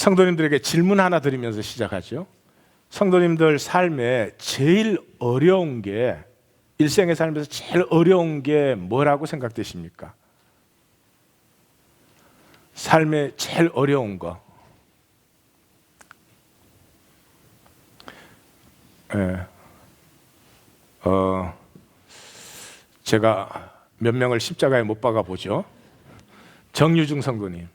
성도님들에게 질문 하나 드리면서 시작하죠. 성도님들 삶에 제일 어려운 게, 일생의 삶에서 제일 어려운 게 뭐라고 생각되십니까? 삶에 제일 어려운 거. 제가 몇 명을 십자가에 못 박아 보죠. 정유중 성도님.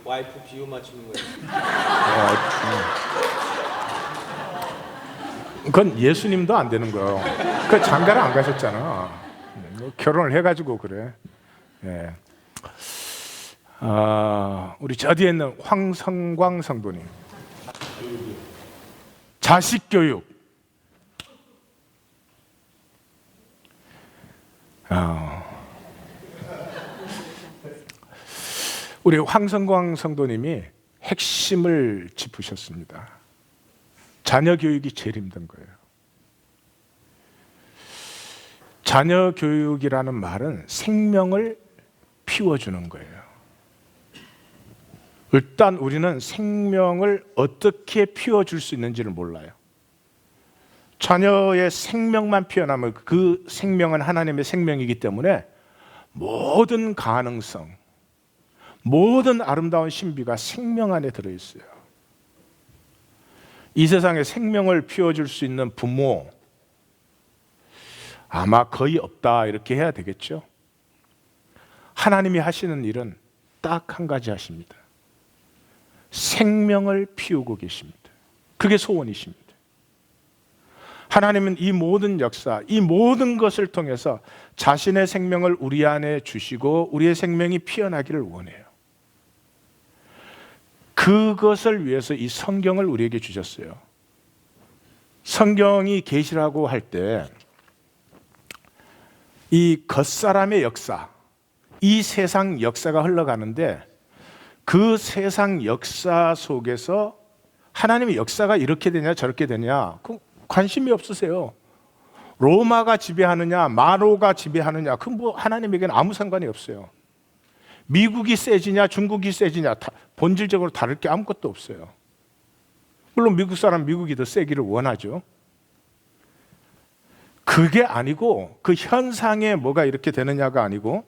와이프 비유 맞추는 거예요. 그건 예수님도 안 되는 거예요. 그 장가를 안 가셨잖아. 결혼을 해가지고 그래. 예. 우리 저 뒤에 있는 황성광 성도님. 자식 교육. 우리 황성광 성도님이 핵심을 짚으셨습니다. 자녀 교육이 제일 힘든 거예요. 자녀 교육이라는 말은 생명을 피워주는 거예요. 일단 우리는 생명을 어떻게 피워줄 수 있는지를 몰라요. 자녀의 생명만 피어나면 그 생명은 하나님의 생명이기 때문에 모든 가능성, 모든 아름다운 신비가 생명 안에 들어있어요. 이 세상에 생명을 피워줄 수 있는 부모 아마 거의 없다 이렇게 해야 되겠죠. 하나님이 하시는 일은 딱 한 가지 하십니다. 생명을 피우고 계십니다. 그게 소원이십니다. 하나님은 이 모든 역사, 이 모든 것을 통해서 자신의 생명을 우리 안에 주시고 우리의 생명이 피어나기를 원해요. 그것을 위해서 이 성경을 우리에게 주셨어요. 성경이 계시라고 할 때 이 겉사람의 역사, 이 세상 역사가 흘러가는데 그 세상 역사 속에서 하나님의 역사가 이렇게 되냐 저렇게 되냐 그 관심이 없으세요. 로마가 지배하느냐 마로가 지배하느냐 그 뭐 하나님에게는 아무 상관이 없어요. 미국이 세지냐 중국이 세지냐 본질적으로 다를 게 아무것도 없어요. 물론 미국 사람 미국이 더 세기를 원하죠. 그게 아니고 그 현상에 뭐가 이렇게 되느냐가 아니고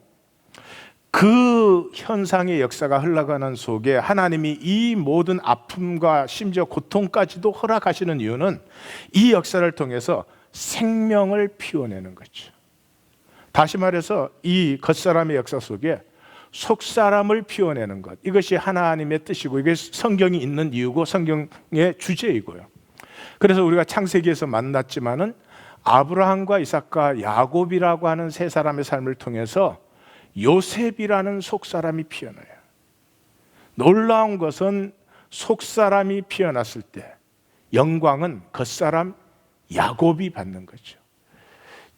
그 현상의 역사가 흘러가는 속에 하나님이 이 모든 아픔과 심지어 고통까지도 허락하시는 이유는 이 역사를 통해서 생명을 피워내는 거죠. 다시 말해서 이 겉사람의 역사 속에 속사람을 피워내는 것, 이것이 하나님의 뜻이고 이게 성경이 있는 이유고 성경의 주제이고요. 그래서 우리가 창세기에서 만났지만은 아브라함과 이삭과 야곱이라고 하는 세 사람의 삶을 통해서 요셉이라는 속사람이 피어나요. 놀라운 것은 속사람이 피어났을 때 영광은 겉사람 야곱이 받는 거죠.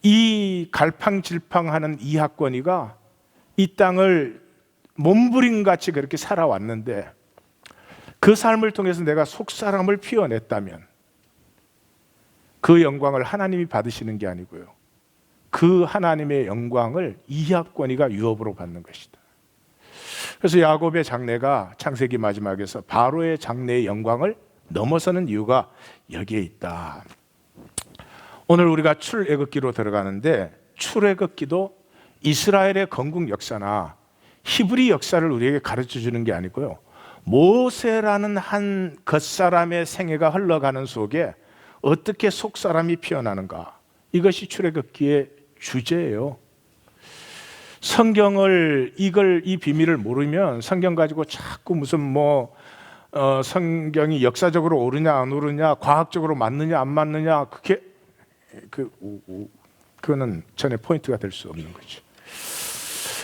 이 갈팡질팡하는 이학권이가 이 땅을 몸부림같이 그렇게 살아왔는데 그 삶을 통해서 내가 속사람을 피워냈다면 그 영광을 하나님이 받으시는 게 아니고요. 그 하나님의 영광을 이학권이가 유업으로 받는 것이다. 그래서 야곱의 장래가 창세기 마지막에서 바로의 장래의 영광을 넘어서는 이유가 여기에 있다. 오늘 우리가 출애굽기로 들어가는데 출애굽기도 이스라엘의 건국 역사나 히브리 역사를 우리에게 가르쳐 주는 게 아니고요. 모세라는 한 겉사람의 생애가 흘러가는 속에 어떻게 속사람이 피어나는가, 이것이 출애굽기의 주제예요. 성경을 이 비밀을 모르면 성경 가지고 자꾸 무슨 성경이 역사적으로 옳으냐 안 옳으냐, 과학적으로 맞느냐 안 맞느냐, 그거는 전에 포인트가 될 수 없는 거죠.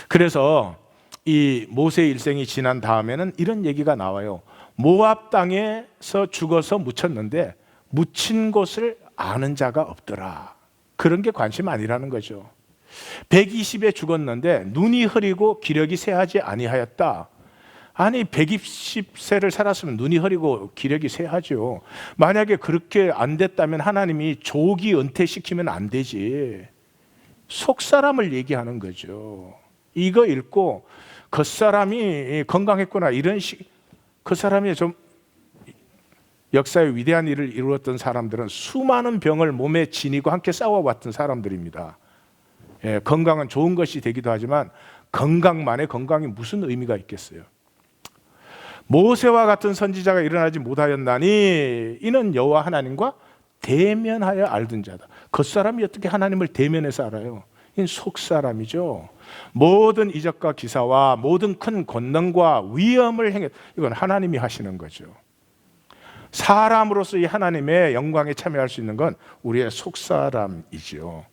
그래서 이 모세의 일생이 지난 다음에는 이런 얘기가 나와요. 모압 땅에서 죽어서 묻혔는데 묻힌 곳을 아는 자가 없더라. 그런 게 관심 아니라는 거죠. 120에 죽었는데 눈이 흐리고 기력이 쇠하지 아니하였다. 아니 120세를 살았으면 눈이 흐리고 기력이 쇠하죠. 만약에 그렇게 안 됐다면 하나님이 조기 은퇴시키면 안 되지. 속사람을 얘기하는 거죠. 이거 읽고 겉사람이 건강했구나 이런 식, 그 사람이 좀 역사의 위대한 일을 이루었던 사람들은 수많은 병을 몸에 지니고 함께 싸워왔던 사람들입니다. 예, 건강은 좋은 것이 되기도 하지만 건강만의 건강이 무슨 의미가 있겠어요? 모세와 같은 선지자가 일어나지 못하였나니 이는 여호와 하나님과 대면하여 알던 자다. 겉사람이 어떻게 하나님을 대면해서 알아요? 이건 속사람이죠. 모든 이적과 기사와 모든 큰 권능과 위엄을 행했, 이건 하나님이 하시는 거죠. 사람으로서 이 하나님의 영광에 참여할 수 있는 건 우리의 속사람이죠.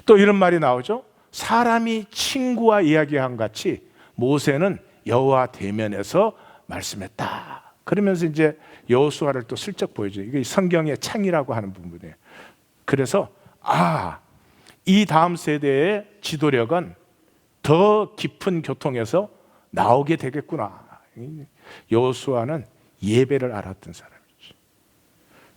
또 이런 말이 나오죠. 사람이 친구와 이야기한 같이 모세는 여호와 대면에서 말씀했다. 그러면서 이제 여호수아를 또 슬쩍 보여줘요. 이게 성경의 창이라고 하는 부분이에요. 그래서 이 다음 세대의 지도력은 더 깊은 교통에서 나오게 되겠구나. 여호수아는 예배를 알았던 사람이죠.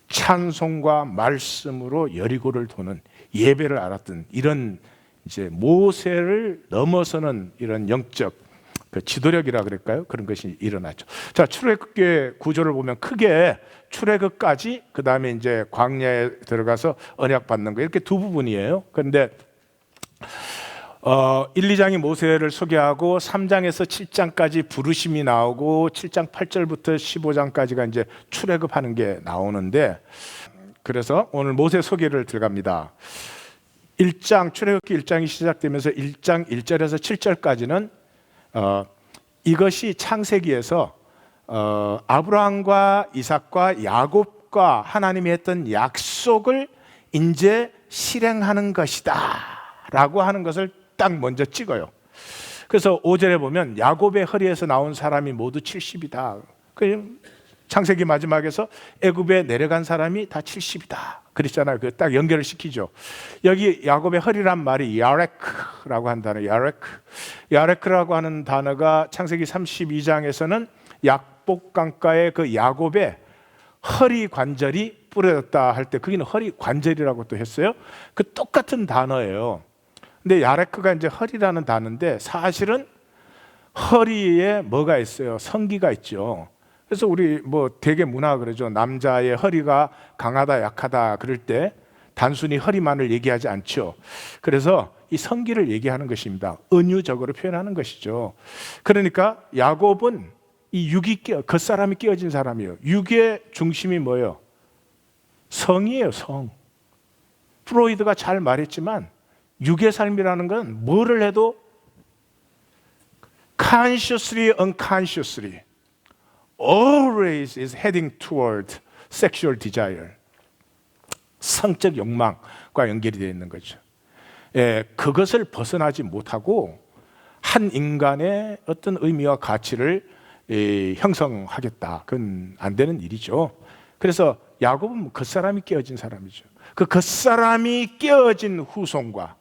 찬송과 말씀으로 여리고를 도는 예배를 알았던 이런 이제 모세를 넘어서는 이런 영적 그 지도력이라 그럴까요? 그런 것이 일어났죠. 자, 출애굽기의 구조를 보면 크게 출애굽까지 그 다음에 이제 광야에 들어가서 언약 받는 거 이렇게 두 부분이에요. 그런데 1, 2장이 모세를 소개하고 3장에서 7장까지 부르심이 나오고 7장 8절부터 15장까지가 이제 출애굽하는 게 나오는데, 그래서 오늘 모세 소개를 들어갑니다. 1장 출애굽기 1장이 시작되면서 1장 1절에서 7절까지는 이것이 창세기에서 아브라함과 이삭과 야곱과 하나님이 했던 약속을 이제 실행하는 것이다 라고 하는 것을 딱 먼저 찍어요. 그래서 5절에 보면 야곱의 허리에서 나온 사람이 모두 70이다. 창세기 마지막에서 애굽에 내려간 사람이 다 70이다 그랬잖아요. 그 딱 연결을 시키죠. 여기 야곱의 허리란 말이 야레크라고 한 단어, 야레크라고 하는 단어가 창세기 32장에서는 약복강가의 그 야곱의 허리 관절이 부러졌다 할 때 거기는 허리 관절이라고 또 했어요. 그 똑같은 단어예요. 근데 야레크가 이제 허리라는 단어인데 사실은 허리에 뭐가 있어요? 성기가 있죠. 그래서 우리 뭐 되게 문화 그러죠. 남자의 허리가 강하다 약하다 그럴 때 단순히 허리만을 얘기하지 않죠. 그래서 이 성기를 얘기하는 것입니다. 은유적으로 표현하는 것이죠. 그러니까 야곱은 이 육이 겉사람이 끼어진 사람이에요. 육의 중심이 뭐예요? 성이에요. 성. 프로이드가 잘 말했지만 육의 삶이라는 건 뭐를 해도 consciously, unconsciously always is heading toward sexual desire. 성적 욕망과 연결이 되어 있는 거죠. 예, 그것을 벗어나지 못하고 한 인간의 어떤 의미와 가치를 형성하겠다. 그건 안 되는 일이죠. 그래서 야곱은 겉사람이 깨어진 사람이죠. 그 겉사람이 깨어진 후손과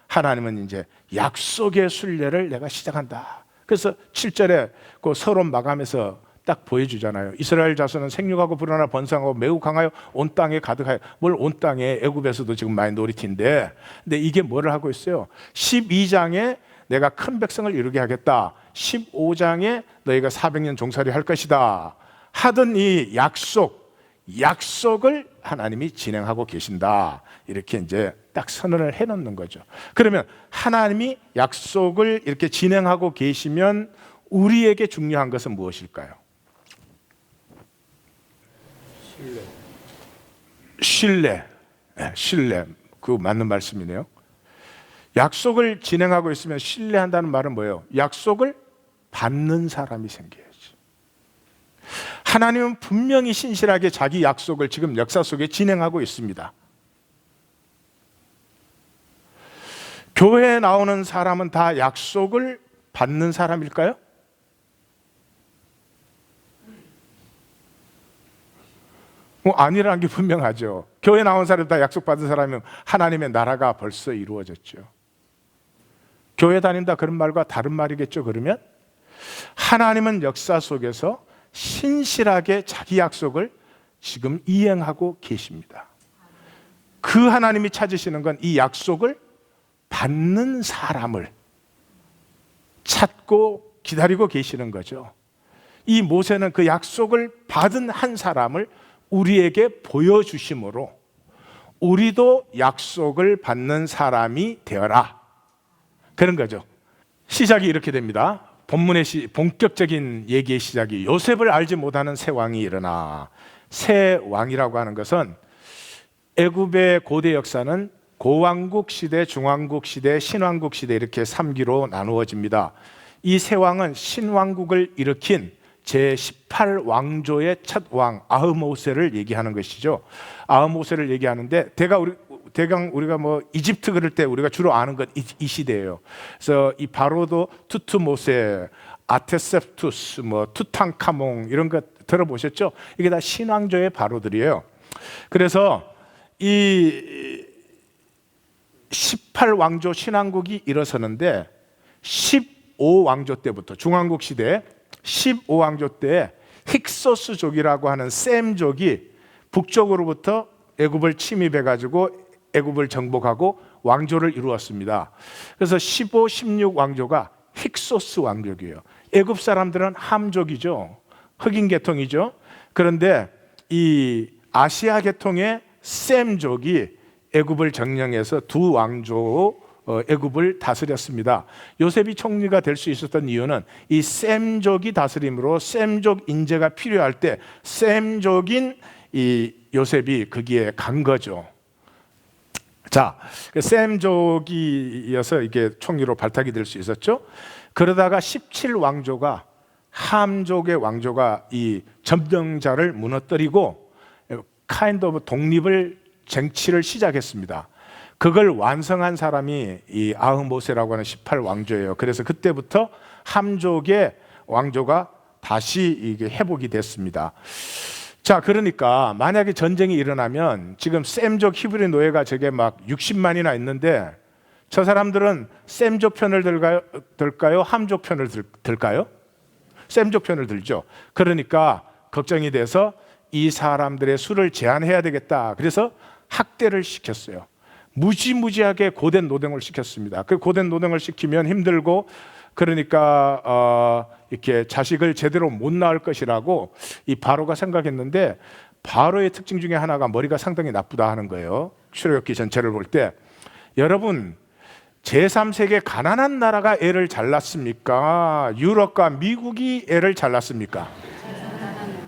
하나님은 이제 약속의 순례를 내가 시작한다. 그래서 7절에 그 서론 마감에서 딱 보여주잖아요. 이스라엘 자손은 생육하고 불어나 번성하고 매우 강하여 온 땅에 가득하여. 뭘 온 땅에? 애굽에서도 지금 마이너리티인데, 근데 이게 뭐를 하고 있어요? 12장에 내가 큰 백성을 이루게 하겠다. 15장에 너희가 400년 종살이 할 것이다. 하던 이 약속을 하나님이 진행하고 계신다. 이렇게 이제 딱 선언을 해놓는 거죠. 그러면 하나님이 약속을 이렇게 진행하고 계시면 우리에게 중요한 것은 무엇일까요? 신뢰. 그 맞는 말씀이네요. 약속을 진행하고 있으면 신뢰한다는 말은 뭐예요? 약속을 받는 사람이 생겨야지. 하나님은 분명히 신실하게 자기 약속을 지금 역사 속에 진행하고 있습니다. 교회에 나오는 사람은 다 약속을 받는 사람일까요? 아니라는 게 분명하죠. 교회 나온 사람 다 약속받은 사람이면 하나님의 나라가 벌써 이루어졌죠. 교회 다닌다 그런 말과 다른 말이겠죠. 그러면 하나님은 역사 속에서 신실하게 자기 약속을 지금 이행하고 계십니다. 그 하나님이 찾으시는 건 이 약속을 받는 사람을 찾고 기다리고 계시는 거죠. 이 모세는 그 약속을 받은 한 사람을 우리에게 보여주심으로 우리도 약속을 받는 사람이 되어라, 그런 거죠. 시작이 이렇게 됩니다. 본문의 본격적인 얘기의 시작이 요셉을 알지 못하는 새 왕이 일어나. 새 왕이라고 하는 것은 애굽의 고대 역사는 고왕국 시대, 중왕국 시대, 신왕국 시대 이렇게 3기로 나누어집니다. 이 새 왕은 신왕국을 일으킨 제18왕조의 첫 왕 아흐모세를 얘기하는 것이죠. 아흐모세를 얘기하는데 대강 우리가 뭐 이집트 그럴 때 우리가 주로 아는 것 이 시대예요. 그래서 이 바로도 투트모세, 아테셉투스, 뭐 투탕카몽 이런 것 들어보셨죠? 이게 다 신왕조의 바로들이에요. 그래서 이 18왕조 신왕국이 일어서는데 15왕조 때부터 중왕국 시대 15왕조 때 힉소스족이라고 하는 셈족이 북쪽으로부터 애굽을 침입해 가지고 애굽을 정복하고 왕조를 이루었습니다. 그래서 15, 16왕조가 힉소스 왕족이에요. 애굽 사람들은 함족이죠. 흑인 계통이죠. 그런데 이 아시아 계통의 셈족이 애굽을 점령해서 두 왕조 애굽을 다스렸습니다. 요셉이 총리가 될 수 있었던 이유는 이 셈족이 다스림으로 셈족 인재가 필요할 때 셈족인 이 요셉이 거기에 간 거죠. 자, 셈족이어서 이게 총리로 발탁이 될 수 있었죠. 그러다가 17왕조가 함족의 왕조가 이 점령자를 무너뜨리고 카인드 오브 독립을 쟁취를 시작했습니다. 그걸 완성한 사람이 이 아흐모세라고 하는 18왕조예요. 그래서 그때부터 함족의 왕조가 다시 이게 회복이 됐습니다. 자, 그러니까 만약에 전쟁이 일어나면 지금 셈족 히브리 노예가 저게 막 60만이나 있는데 저 사람들은 셈족 편을 들까요? 함족 편을 들까요? 셈족 편을 들죠. 그러니까 걱정이 돼서 이 사람들의 수를 제한해야 되겠다. 그래서 학대를 시켰어요. 무지무지하게 고된 노동을 시켰습니다. 그 고된 노동을 시키면 힘들고 그러니까 이렇게 자식을 제대로 못 낳을 것이라고 이 바로가 생각했는데 바로의 특징 중에 하나가 머리가 상당히 나쁘다 하는 거예요. 출애굽기 전체를 볼 때 여러분 제3세계 가난한 나라가 애를 잘 낳습니까? 유럽과 미국이 애를 잘 낳습니까?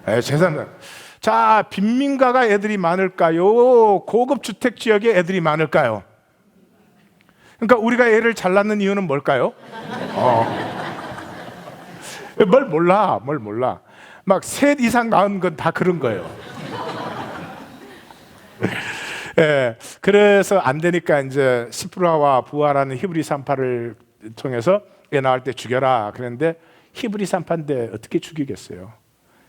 제3세계. 자, 빈민가가 애들이 많을까요? 고급 주택 지역에 애들이 많을까요? 그러니까 우리가 애를 잘 낳는 이유는 뭘까요? 뭘 몰라. 막 셋 이상 낳은 건 다 그런 거예요. 예, 그래서 안 되니까 이제 시프라와 부하라는 히브리 산파를 통해서 애 낳을 때 죽여라. 그런데 히브리 산파인데 어떻게 죽이겠어요?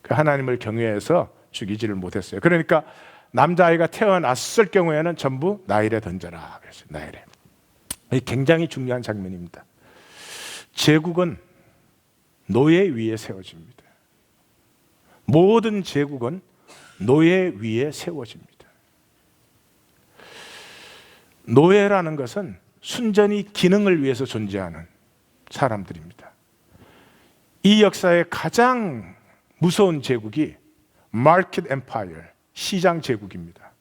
그 하나님을 경외해서 죽이지를 못했어요. 그러니까 남자아이가 태어났을 경우에는 전부 나일에 던져라. 그래서 나일에. 굉장히 중요한 장면입니다. 제국은 노예 위에 세워집니다. 모든 제국은 노예 위에 세워집니다. 노예라는 것은 순전히 기능을 위해서 존재하는 사람들입니다. 이 역사의 가장 무서운 제국이 마켓 엠파이어, 시장 제국입니다.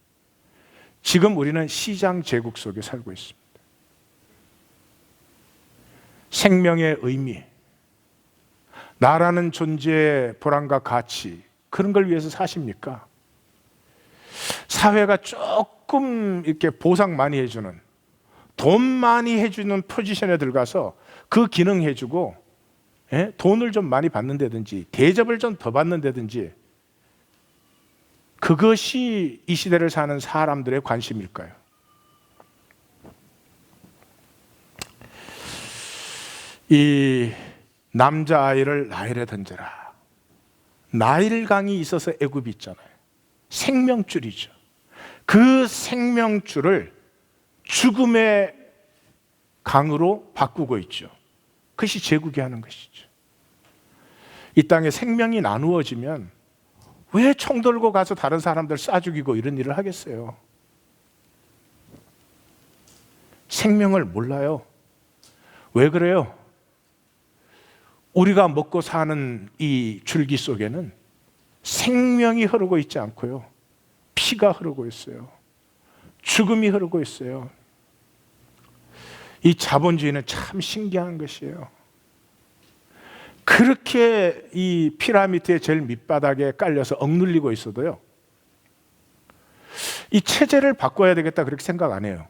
지금 우리는 시장 제국 속에 살고 있습니다. 생명의 의미, 나라는 존재의 보람과 가치, 그런 걸 위해서 사십니까? 사회가 조금 이렇게 보상 많이 해주는, 돈 많이 해주는 포지션에 들어가서 그 기능 해주고, 돈을 좀 많이 받는다든지, 대접을 좀 더 받는다든지, 그것이 이 시대를 사는 사람들의 관심일까요? 이 남자아이를 나일에 던져라. 나일강이 있어서 애굽이 있잖아요. 생명줄이죠. 그 생명줄을 죽음의 강으로 바꾸고 있죠. 그것이 제국이 하는 것이죠. 이 땅에 생명이 나누어지면 왜 총 들고 가서 다른 사람들 쏴 죽이고 이런 일을 하겠어요? 생명을 몰라요. 왜 그래요? 우리가 먹고 사는 이 줄기 속에는 생명이 흐르고 있지 않고요, 피가 흐르고 있어요. 죽음이 흐르고 있어요. 이 자본주의는 참 신기한 것이에요. 그렇게 이 피라미드의 제일 밑바닥에 깔려서 억눌리고 있어도요, 이 체제를 바꿔야 되겠다 그렇게 생각 안 해요.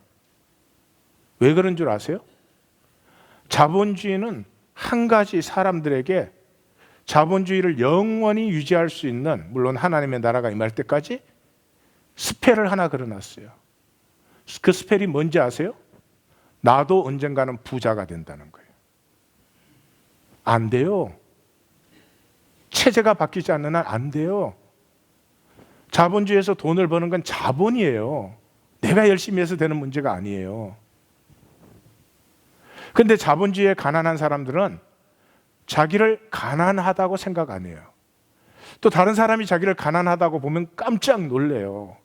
왜 그런 줄 아세요? 자본주의는 한 가지 사람들에게 자본주의를 영원히 유지할 수 있는, 물론 하나님의 나라가 임할 때까지 스펠을 하나 걸어놨어요. 그 스펠이 뭔지 아세요? 나도 언젠가는 부자가 된다는 거예요. 안 돼요. 체제가 바뀌지 않는 한 안 돼요. 자본주의에서 돈을 버는 건 자본이에요. 내가 열심히 해서 되는 문제가 아니에요. 근데 자본주의에 가난한 사람들은 자기를 가난하다고 생각 안 해요. 또 다른 사람이 자기를 가난하다고 보면 깜짝 놀래요.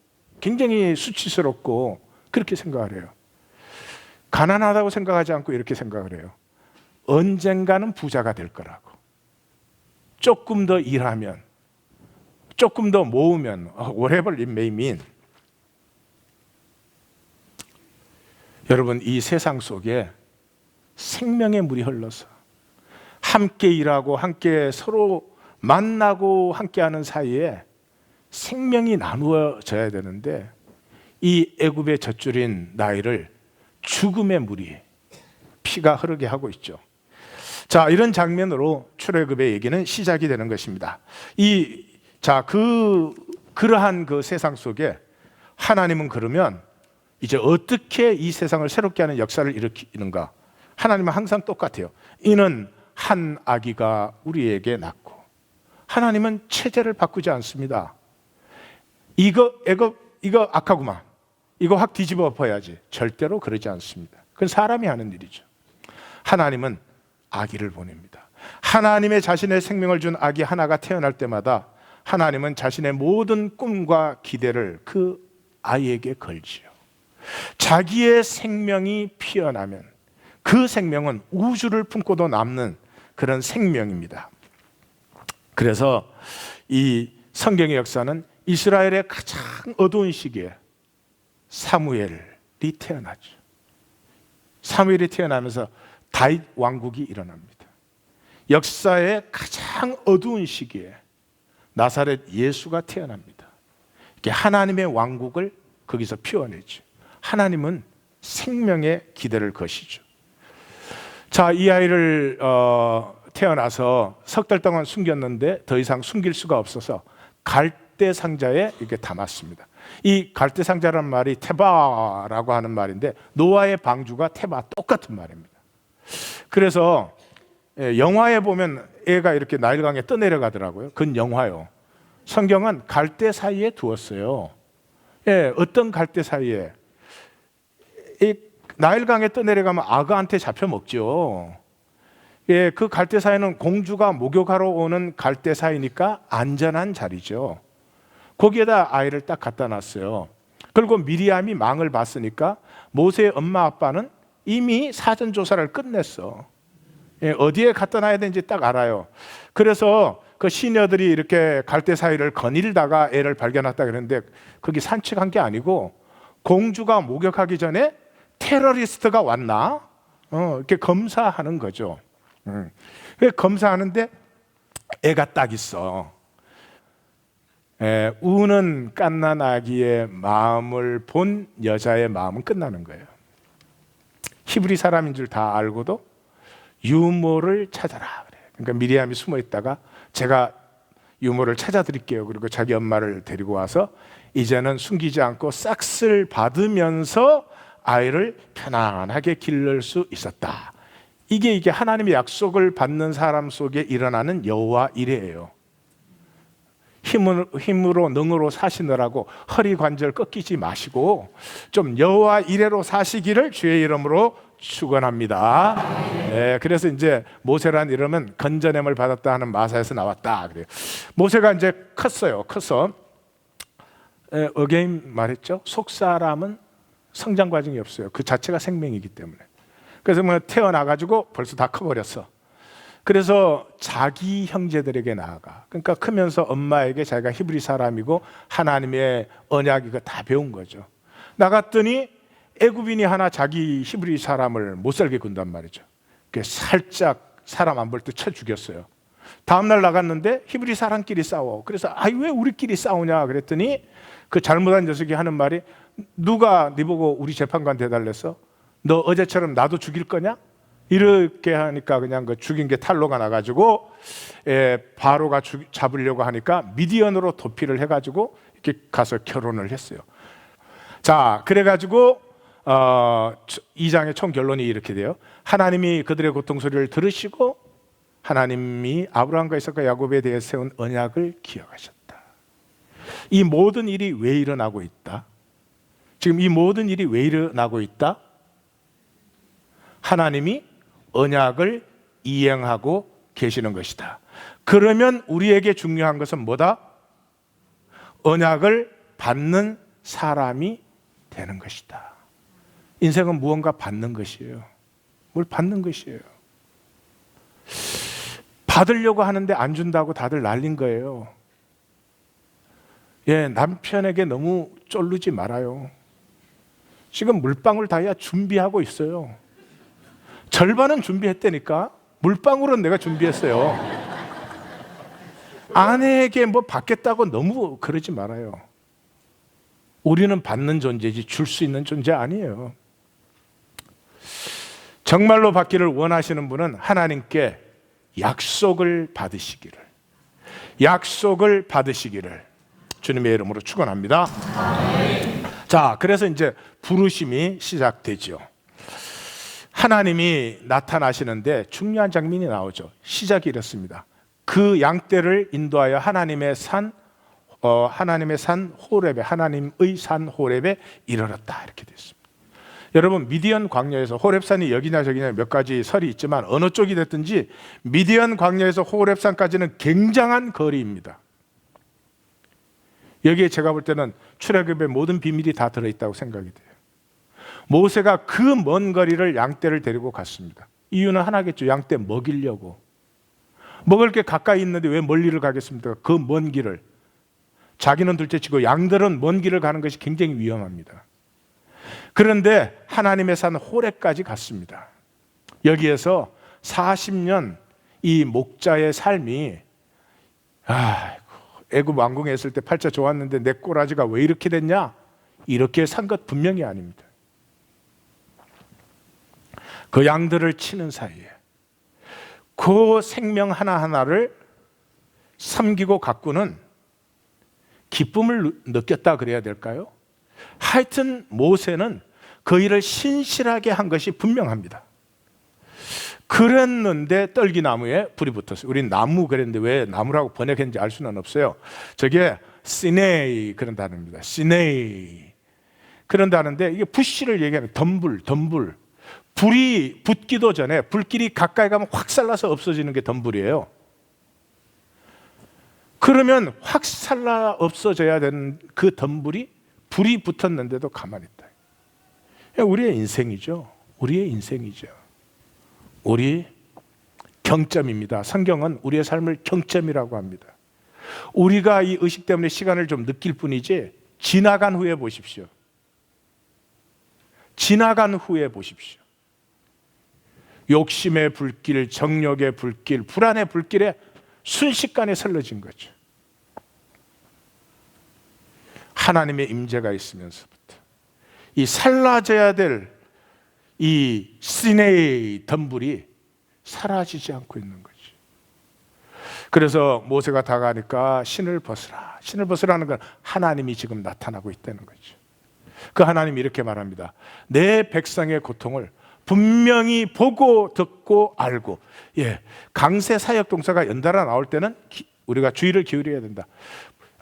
굉장히 수치스럽고 그렇게 생각을 해요. 가난하다고 생각하지 않고 이렇게 생각을 해요. 언젠가는 부자가 될 거라고. 조금 더 일하면, 조금 더 모으면, whatever it may mean. 여러분, 이 세상 속에 생명의 물이 흘러서 함께 일하고 함께 서로 만나고 함께하는 사이에 생명이 나누어져야 되는데, 이 애굽의 젖줄인 나일을 죽음의 물이, 피가 흐르게 하고 있죠. 자, 이런 장면으로 출애굽의 얘기는 시작이 되는 것입니다. 그러한 그 세상 속에 하나님은 그러면 이제 어떻게 이 세상을 새롭게 하는 역사를 일으키는가? 하나님은 항상 똑같아요. 이는 한 아기가 우리에게 낳고. 하나님은 체제를 바꾸지 않습니다. 이거 악하구만, 이거 확 뒤집어 엎어야지. 절대로 그러지 않습니다. 그건 사람이 하는 일이죠. 하나님은 아기를 보냅니다. 하나님의 자신의 생명을 준 아기 하나가 태어날 때마다 하나님은 자신의 모든 꿈과 기대를 그 아이에게 걸지요. 자기의 생명이 피어나면 그 생명은 우주를 품고도 남는 그런 생명입니다. 그래서 이 성경의 역사는 이스라엘의 가장 어두운 시기에 사무엘이 태어나죠. 사무엘이 태어나면서 다윗 왕국이 일어납니다. 역사의 가장 어두운 시기에 나사렛 예수가 태어납니다. 이렇게 하나님의 왕국을 거기서 피워내죠. 하나님은 생명의 기대를 거시죠. 자, 이 아이를 태어나서 석 달 동안 숨겼는데 더 이상 숨길 수가 없어서 갈대 상자에 이렇게 담았습니다. 이 갈대 상자라는 말이 테바라고 하는 말인데, 노아의 방주가 테바, 똑같은 말입니다. 그래서 영화에 보면 애가 이렇게 나일강에 떠내려가더라고요. 그건 영화요. 성경은 갈대 사이에 두었어요. 어떤 갈대 사이에? 이 나일강에 떠내려가면 악어한테 잡혀 먹죠. 그 갈대 사이는 공주가 목욕하러 오는 갈대 사이니까 안전한 자리죠. 거기에다 아이를 딱 갖다 놨어요. 그리고 미리암이 망을 봤으니까 모세의 엄마 아빠는 이미 사전 조사를 끝냈어. 어디에 갖다 놔야 되는지 딱 알아요. 그래서 그 시녀들이 이렇게 갈대 사이를 거닐다가 애를 발견했다 그랬는데, 거기 산책한 게 아니고 공주가 목욕하기 전에 테러리스트가 왔나? 이렇게 검사하는 거죠. 검사하는데 애가 딱 있어. 우는 갓난 아기의 마음을 본 여자의 마음은 끝나는 거예요. 히브리 사람인 줄 다 알고도 유모를 찾아라 그래요. 그러니까 미리암이 숨어 있다가 제가 유모를 찾아드릴게요. 그리고 자기 엄마를 데리고 와서 이제는 숨기지 않고 싹쓸 받으면서 아이를 편안하게 기를 수 있었다. 이게 하나님의 약속을 받는 사람 속에 일어나는 여호와 이레예요. 힘으로 능으로 사시느라고 허리 관절 꺾이지 마시고 좀 여호와 이레로 사시기를 주의 이름으로 축원합니다. 그래서 이제 모세라는 이름은 건전함을 받았다 하는 마사에서 나왔다 그래요. 모세가 이제 컸어요. 커서 어게인 말했죠. 속 사람은 성장 과정이 없어요. 그 자체가 생명이기 때문에. 그래서 뭐 태어나 가지고 벌써 다 커버렸어. 그래서 자기 형제들에게 나아가. 그러니까 크면서 엄마에게 자기가 히브리 사람이고 하나님의 언약 이거 다 배운 거죠. 나갔더니 애굽인이 하나 자기 히브리 사람을 못 살게 군단 말이죠. 살짝 사람 안 볼 때 쳐 죽였어요. 다음날 나갔는데 히브리 사람끼리 싸워. 그래서 왜 우리끼리 싸우냐 그랬더니 그 잘못한 녀석이 하는 말이, 누가 네 보고 우리 재판관 대달랬어? 너 어제처럼 나도 죽일 거냐? 이렇게 하니까 그냥 그 죽인 게 탈로가 나가지고 바로가 잡으려고 하니까 미디언으로 도피를 해가지고 이렇게 가서 결혼을 했어요. 자, 그래가지고 2장의 총 결론이 이렇게 돼요. 하나님이 그들의 고통 소리를 들으시고 하나님이 아브라함과 이삭과 야곱에 대해 세운 언약을 기억하셨다. 이 모든 일이 왜 일어나고 있다? 지금 이 모든 일이 왜 일어나고 있다? 하나님이 언약을 이행하고 계시는 것이다. 그러면 우리에게 중요한 것은 뭐다? 언약을 받는 사람이 되는 것이다. 인생은 무언가 받는 것이에요. 뭘 받는 것이에요. 받으려고 하는데 안 준다고 다들 난린 거예요. 남편에게 너무 쫄르지 말아요. 지금 물방울 다이아 준비하고 있어요. 절반은 준비했다니까. 물방울은 내가 준비했어요. 아내에게 뭐 받겠다고 너무 그러지 말아요. 우리는 받는 존재지 줄 수 있는 존재 아니에요. 정말로 받기를 원하시는 분은 하나님께 약속을 받으시기를 주님의 이름으로 축원합니다. 자, 그래서 이제 부르심이 시작되죠. 하나님이 나타나시는데 중요한 장면이 나오죠. 시작이 이렇습니다. 그 양떼를 인도하여 하나님의 산 호렙에, 하나님의 산 호렙에 이르렀다, 이렇게 됐습니다. 여러분, 미디안 광야에서 호렙산이 여기냐 저기냐 몇 가지 설이 있지만 어느 쪽이 됐든지 미디안 광야에서 호렙산까지는 굉장한 거리입니다. 여기에 제가 볼 때는 출애굽의 모든 비밀이 다 들어있다고 생각이 돼요. 모세가 그 먼 거리를 양떼를 데리고 갔습니다. 이유는 하나겠죠. 양떼 먹이려고. 먹을 게 가까이 있는데 왜 멀리를 가겠습니까? 그 먼 길을. 자기는 둘째치고 양들은 먼 길을 가는 것이 굉장히 위험합니다. 그런데 하나님의 산 호렙까지 갔습니다. 여기에서 40년 이 목자의 삶이, 애굽 왕궁에 있을 때 팔자 좋았는데 내 꼬라지가 왜 이렇게 됐냐? 이렇게 산 것 분명히 아닙니다. 그 양들을 치는 사이에 그 생명 하나하나를 섬기고 가꾸는 기쁨을 느꼈다 그래야 될까요? 하여튼 모세는 그 일을 신실하게 한 것이 분명합니다. 그랬는데 떨기나무에 불이 붙었어요. 우린 나무 그랬는데 왜 나무라고 번역했는지 알 수는 없어요. 저게 시네이 그런 단어입니다. 시네이 그런 단어인데 이게 부시를 얘기하는 덤불. 불이 붙기도 전에 불길이 가까이 가면 확 살라서 없어지는 게 덤불이에요. 그러면 확 살라 없어져야 되는 그 덤불이 불이 붙었는데도 가만히 있다. 우리의 인생이죠. 우리 경점입니다. 성경은 우리의 삶을 경점이라고 합니다. 우리가 이 의식 때문에 시간을 좀 느낄 뿐이지 지나간 후에 보십시오. 욕심의 불길, 정욕의 불길, 불안의 불길에 순식간에 설러진 거죠. 하나님의 임재가 있으면서부터 이 살라져야 될 이 시내의 덤불이 사라지지 않고 있는 거죠. 그래서 모세가 다가가니까 신을 벗으라. 신을 벗으라는 건 하나님이 지금 나타나고 있다는 거죠. 그 하나님이 이렇게 말합니다. 내 백성의 고통을 분명히 보고 듣고 알고. 강세 사역 동사가 연달아 나올 때는 우리가 주의를 기울여야 된다.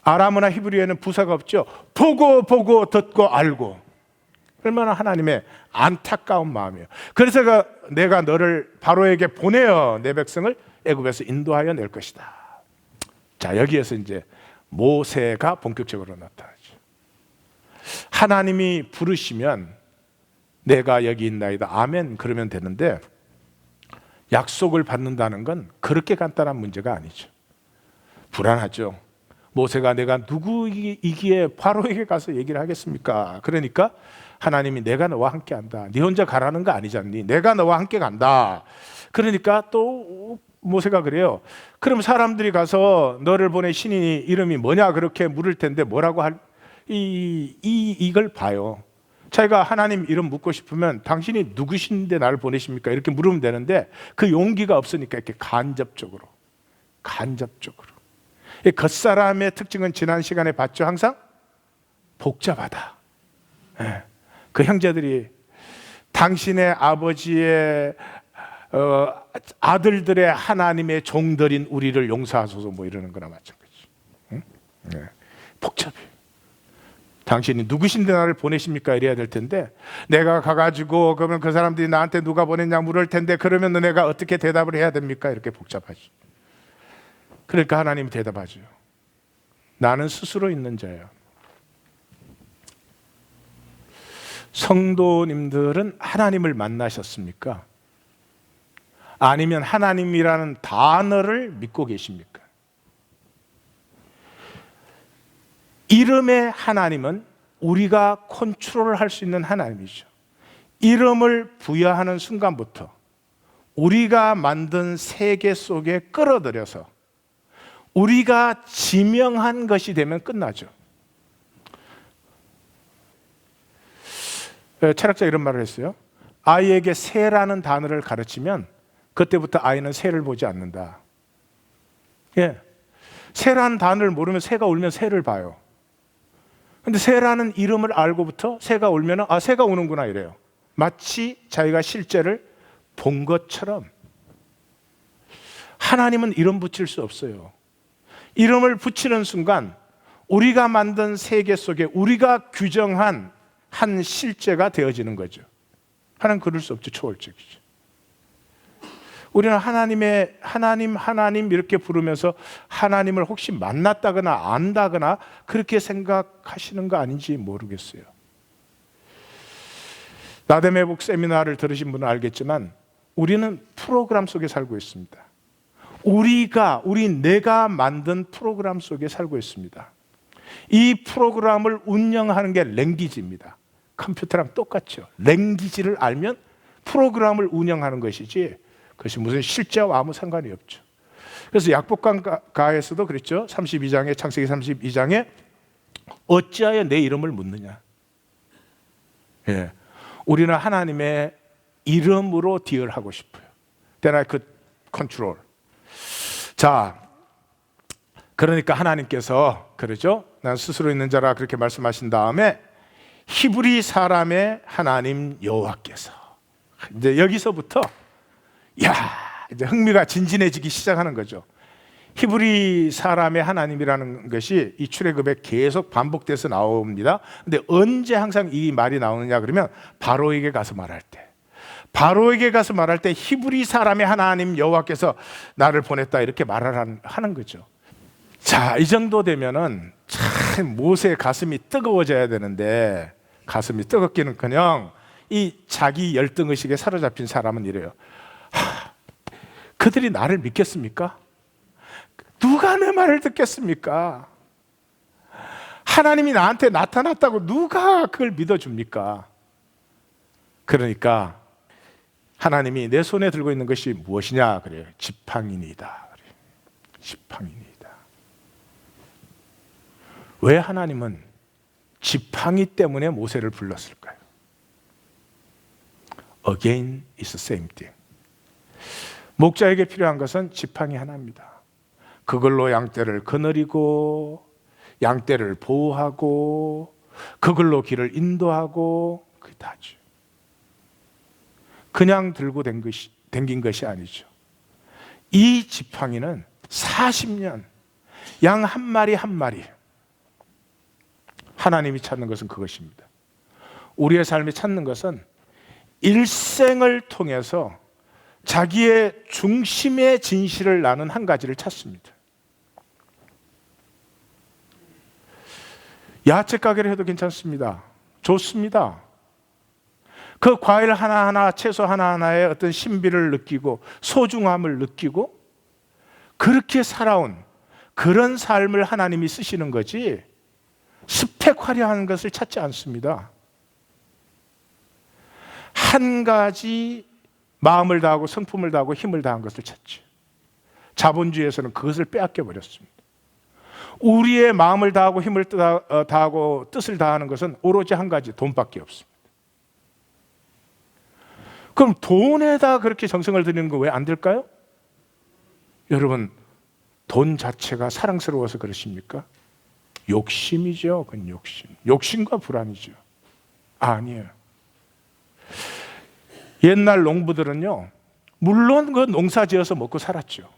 아람어나 히브리어에는 부사가 없죠. 보고 듣고 알고. 얼마나 하나님의 안타까운 마음이에요. 그래서 내가 너를 바로에게 보내어 내 백성을 애굽에서 인도하여 낼 것이다. 자, 여기에서 이제 모세가 본격적으로 나타나죠. 하나님이 부르시면 내가 여기 있나이다. 아멘. 그러면 되는데 약속을 받는다는 건 그렇게 간단한 문제가 아니죠. 불안하죠. 모세가 내가 누구이기에 바로에게 가서 얘기를 하겠습니까? 그러니까 하나님이 내가 너와 함께 한다. 네 혼자 가라는 거 아니잖니. 내가 너와 함께 간다. 그러니까 또 모세가 그래요. 그럼 사람들이 가서 너를 보낸 신이 이름이 뭐냐 그렇게 물을 텐데 뭐라고 이걸 봐요. 자기가 하나님 이름 묻고 싶으면 당신이 누구신데 나를 보내십니까? 이렇게 물으면 되는데 그 용기가 없으니까 이렇게 간접적으로. 이 겉사람의 특징은 지난 시간에 봤죠. 항상 복잡하다. 그 형제들이 당신의 아버지의 아들들의 하나님의 종들인 우리를 용서하소서 뭐 이러는 거나 마찬가지. 복잡해. 당신이 누구신데 나를 보내십니까? 이래야 될 텐데 내가 가가지고 그러면 그 사람들이 나한테 누가 보냈냐 물을 텐데 그러면 너네가 어떻게 대답을 해야 됩니까? 이렇게 복잡하지. 그러니까 하나님이 대답하죠. 나는 스스로 있는 자야. 성도님들은 하나님을 만나셨습니까? 아니면 하나님이라는 단어를 믿고 계십니까? 이름의 하나님은 우리가 컨트롤을 할 수 있는 하나님이죠. 이름을 부여하는 순간부터 우리가 만든 세계 속에 끌어들여서 우리가 지명한 것이 되면 끝나죠. 철학자 이런 말을 했어요. 아이에게 새라는 단어를 가르치면 그때부터 아이는 새를 보지 않는다. 새라는 단어를 모르면 새가 울면 새를 봐요. 근데 새라는 이름을 알고부터 새가 울면 새가 우는구나 이래요. 마치 자기가 실제를 본 것처럼. 하나님은 이름 붙일 수 없어요. 이름을 붙이는 순간 우리가 만든 세계 속에 우리가 규정한 한 실제가 되어지는 거죠. 하나님 그럴 수 없죠. 초월적이죠. 우리는 하나님 이렇게 부르면서 하나님을 혹시 만났다거나 안다거나 그렇게 생각하시는 거 아닌지 모르겠어요. 나대매복 세미나를 들으신 분은 알겠지만 우리는 프로그램 속에 살고 있습니다. 내가 만든 프로그램 속에 살고 있습니다. 이 프로그램을 운영하는 게 랭귀지입니다. 컴퓨터랑 똑같죠. 랭귀지를 알면 프로그램을 운영하는 것이지 그것이 무슨 실제와 아무 상관이 없죠. 그래서 약복강가에서도 그랬죠. 32장에 창세기 32장에 어찌하여 내 이름을 묻느냐. 우리는 하나님의 이름으로 딜하고 싶어요. Then I could control. 자, 그러니까 하나님께서 그러죠. 난 스스로 있는 자라 그렇게 말씀하신 다음에 히브리 사람의 하나님 여호와께서 이제 여기서부터 이제 흥미가 진진해지기 시작하는 거죠. 히브리 사람의 하나님이라는 것이 이 출애굽에 계속 반복돼서 나옵니다. 근데 언제 항상 이 말이 나오느냐 그러면 바로에게 가서 말할 때 히브리 사람의 하나님 여호와께서 나를 보냈다 이렇게 말을 하는 거죠. 자, 이 정도 되면은 참 모세의 가슴이 뜨거워져야 되는데 가슴이 뜨겁기는커녕 이 자기 열등의식에 사로잡힌 사람은 이래요. 그들이 나를 믿겠습니까? 누가 내 말을 듣겠습니까? 하나님이 나한테 나타났다고 누가 그걸 믿어줍니까? 그러니까 하나님이 내 손에 들고 있는 것이 무엇이냐 그래요. 지팡이니이다. 지팡이니이다. 왜 하나님은 지팡이 때문에 모세를 불렀을까요? Again is the same thing. 목자에게 필요한 것은 지팡이 하나입니다. 그걸로 양떼를 거느리고 양떼를 보호하고 그걸로 길을 인도하고 그게 다죠. 그냥 들고 댕긴 것이 아니죠. 이 지팡이는 40년 양 한 마리 한 마리 하나님이 찾는 것은 그것입니다. 우리의 삶이 찾는 것은 일생을 통해서 자기의 중심의 진실을 나눈 한 가지를 찾습니다. 야채 가게를 해도 괜찮습니다. 좋습니다. 그 과일 하나하나, 채소 하나하나의 어떤 신비를 느끼고 소중함을 느끼고 그렇게 살아온 그런 삶을 하나님이 쓰시는 거지 스펙 화려한 것을 찾지 않습니다. 한 가지 마음을 다하고 성품을 다하고 힘을 다한 것을 찾지. 자본주의에서는 그것을 빼앗겨 버렸습니다. 우리의 마음을 다하고 힘을 다하고 뜻을 다하는 것은 오로지 한 가지, 돈밖에 없습니다. 그럼 돈에다 그렇게 정성을 들이는 거 왜 안 될까요? 여러분, 돈 자체가 사랑스러워서 그러십니까? 욕심이죠. 그건 욕심. 욕심과 불안이죠. 아니에요. 옛날 농부들은요, 물론 그 농사 지어서 먹고 살았죠.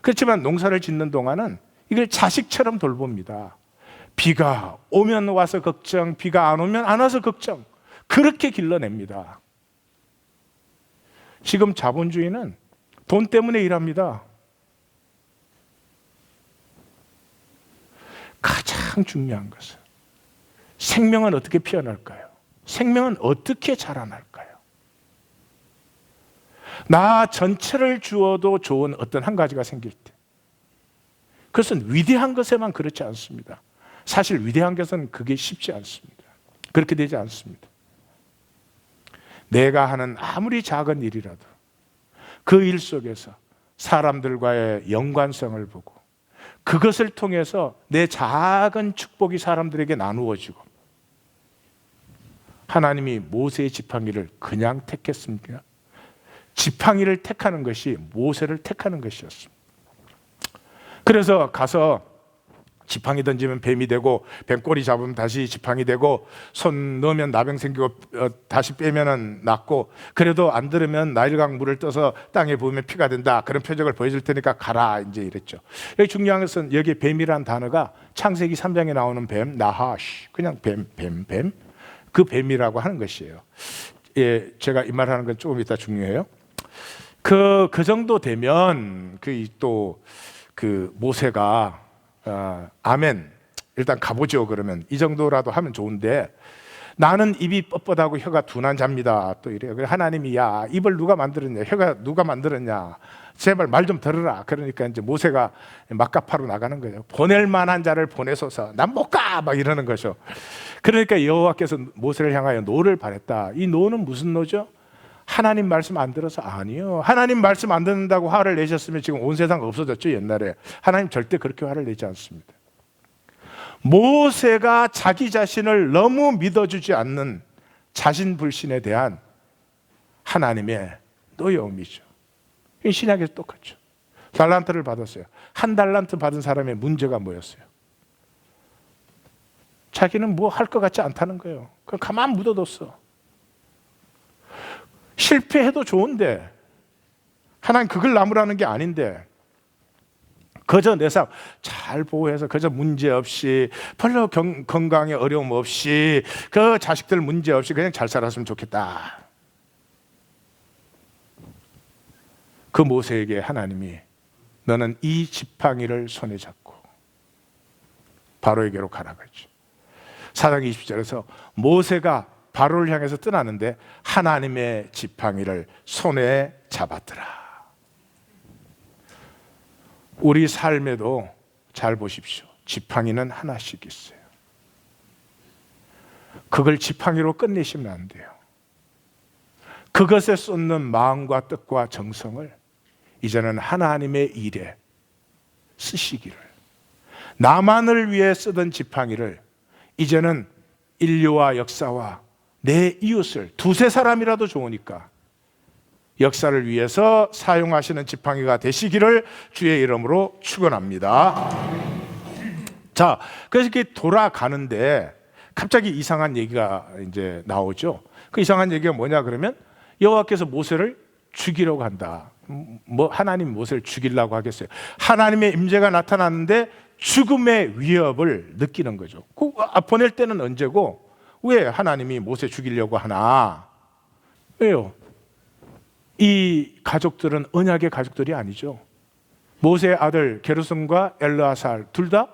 그렇지만 농사를 짓는 동안은 이걸 자식처럼 돌봅니다. 비가 오면 와서 걱정, 비가 안 오면 안 와서 걱정. 그렇게 길러냅니다. 지금 자본주의는 돈 때문에 일합니다. 가장 중요한 것은 생명은 어떻게 피어날까요? 생명은 어떻게 자라날까요? 나 전체를 주어도 좋은 어떤 한 가지가 생길 때, 그것은 위대한 것에만 그렇지 않습니다. 사실 위대한 것은 그게 쉽지 않습니다. 그렇게 되지 않습니다. 내가 하는 아무리 작은 일이라도 그 일 속에서 사람들과의 연관성을 보고 그것을 통해서 내 작은 축복이 사람들에게 나누어지고, 하나님이 모세의 지팡이를 그냥 택했습니까? 지팡이를 택하는 것이 모세를 택하는 것이었습니다. 그래서 가서 지팡이 던지면 뱀이 되고, 뱀 꼬리 잡으면 다시 지팡이 되고, 손 넣으면 나병 생기고, 다시 빼면 낫고, 그래도 안 들으면 나일강 물을 떠서 땅에 부으면 피가 된다. 그런 표적을 보여줄 테니까 가라, 이제 이랬죠. 여기 중요한 것은 여기 뱀이란 단어가 창세기 3장에 나오는 뱀, 나하시, 그냥 뱀. 그 뱀이라고 하는 것이에요. 예, 제가 이 말 하는 건 조금 이따 중요해요. 그 정도 되면 그 모세가 아멘, 일단 가보죠. 그러면 이 정도라도 하면 좋은데, 나는 입이 뻣뻣하고 혀가 둔한 자입니다. 또 이래요. 하나님이, 야, 입을 누가 만들었냐, 혀가 누가 만들었냐, 제발 말 좀 들으라. 그러니까 이제 모세가 막가파로 나가는 거예요. 보낼 만한 자를 보내소서. 난 못 가, 막 이러는 거죠. 그러니까 여호와께서 모세를 향하여 노를 바랬다. 이 노는 무슨 노죠? 하나님 말씀 안 들어서? 아니요. 하나님 말씀 안 듣는다고 화를 내셨으면 지금 온 세상 없어졌죠. 옛날에. 하나님 절대 그렇게 화를 내지 않습니다. 모세가 자기 자신을 너무 믿어주지 않는 자신 불신에 대한 하나님의 노여움이죠. 신약에서 똑같죠. 달란트를 받았어요. 한 달란트 받은 사람의 문제가 뭐였어요? 자기는 뭐 할 것 같지 않다는 거예요. 그럼 가만 묻어뒀어. 실패해도 좋은데, 하나님 그걸 나무라는 게 아닌데, 그저 내 삶 잘 보호해서 그저 문제 없이, 별로 건강에 어려움 없이, 그 자식들 문제 없이 그냥 잘 살았으면 좋겠다. 그 모세에게 하나님이, 너는 이 지팡이를 손에 잡고 바로에게로 가라 그랬죠. 4장 20절에서 모세가 바로를 향해서 떠나는데 하나님의 지팡이를 손에 잡았더라. 우리 삶에도 잘 보십시오. 지팡이는 하나씩 있어요. 그걸 지팡이로 끝내시면 안 돼요. 그것에 쏟는 마음과 뜻과 정성을 이제는 하나님의 일에 쓰시기를, 나만을 위해 쓰던 지팡이를 이제는 인류와 역사와 내 이웃을, 두세 사람이라도 좋으니까 역사를 위해서 사용하시는 지팡이가 되시기를 주의 이름으로 축원합니다. 자, 그래서 이렇게 돌아가는데 갑자기 이상한 얘기가 이제 나오죠. 그 이상한 얘기가 뭐냐 그러면, 여호와께서 모세를 죽이려고 한다. 뭐 하나님 모세를 죽이려고 하겠어요? 하나님의 임재가 나타났는데 죽음의 위협을 느끼는 거죠. 보낼 때는 언제고, 왜 하나님이 모세 죽이려고 하나? 왜요? 이 가족들은 언약의 가족들이 아니죠. 모세의 아들 게르손과 엘르아살 둘 다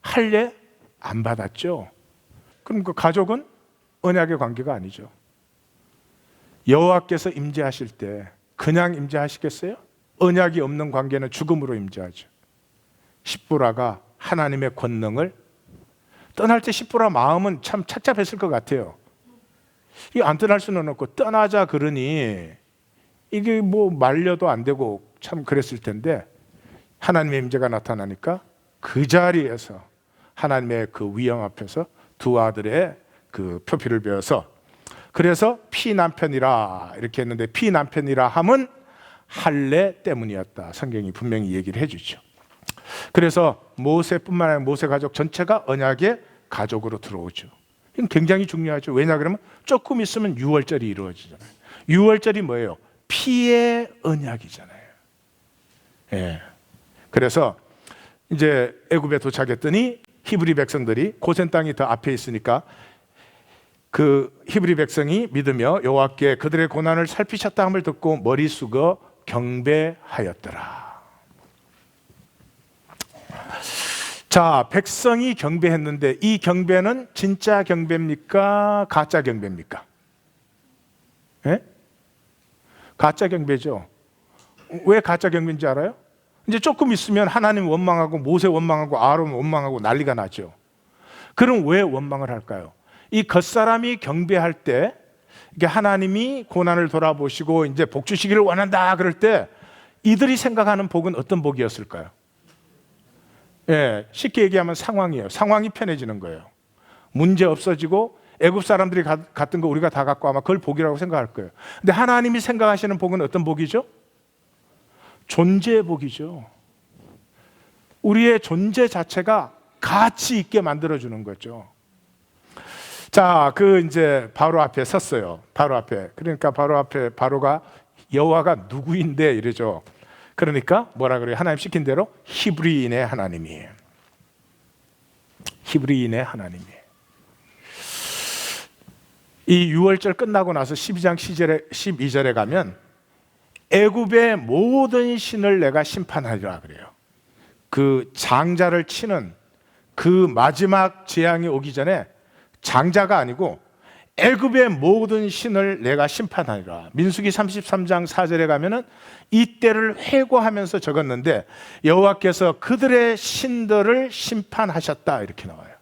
할례 안 받았죠. 그럼 그 가족은 언약의 관계가 아니죠. 여호와께서 임재하실 때 그냥 임재하시겠어요? 언약이 없는 관계는 죽음으로 임재하죠. 십보라가 하나님의 권능을 떠날 때 십보라 마음은 참 착잡했을 것 같아요. 이 안 떠날 수는 없고 떠나자 그러니 이게 뭐 말려도 안 되고 참 그랬을 텐데 하나님의 임재가 나타나니까 그 자리에서 하나님의 그 위엄 앞에서 두 아들의 그 표피를 베어서 그래서 피난편이라 이렇게 했는데 피난편이라 함은 할례 때문이었다. 성경이 분명히 얘기를 해주죠. 그래서 모세뿐만 아니라 모세 가족 전체가 언약의 가족으로 들어오죠. 이건 굉장히 중요하죠. 왜냐 그러면 조금 있으면 유월절이 이루어지잖아요. 유월절이 뭐예요? 피의 언약이잖아요. 예. 그래서 이제 애굽에 도착했더니 히브리 백성들이 고센 땅이 더 앞에 있으니까 그 히브리 백성이 믿으며 여호와께 그들의 고난을 살피셨다 함을 듣고 머리 숙어 경배하였더라. 자, 백성이 경배했는데 이 경배는 진짜 경배입니까? 가짜 경배입니까? 예? 가짜 경배죠. 왜 가짜 경배인지 알아요? 이제 조금 있으면 하나님 원망하고 모세 원망하고 아론 원망하고 난리가 나죠. 그럼 왜 원망을 할까요? 이 겉사람이 경배할 때 이게 하나님이 고난을 돌아보시고 이제 복 주시기를 원한다 그럴 때 이들이 생각하는 복은 어떤 복이었을까요? 예, 쉽게 얘기하면 상황이에요. 상황이 편해지는 거예요. 문제 없어지고 애굽 사람들이 갔던 거 우리가 다 갖고 아마 그걸 복이라고 생각할 거예요. 근데 하나님이 생각하시는 복은 어떤 복이죠? 존재의 복이죠. 우리의 존재 자체가 가치 있게 만들어주는 거죠. 자, 그 이제 바로 앞에 섰어요. 바로 앞에. 그러니까 바로 앞에 바로가 여호와가 누구인데 이러죠. 그러니까 뭐라 그래요? 하나님 시킨 대로 히브리인의 하나님이에요. 히브리인의 하나님이에요. 이 유월절 끝나고 나서 12장 12절에 가면 애굽의 모든 신을 내가 심판하리라 그래요. 그 장자를 치는 그 마지막 재앙이 오기 전에 장자가 아니고 애굽의 모든 신을 내가 심판하리라. 민수기 33장 4절에 가면은 이때를 회고하면서 적었는데 여호와께서 그들의 신들을 심판하셨다 이렇게 나와요.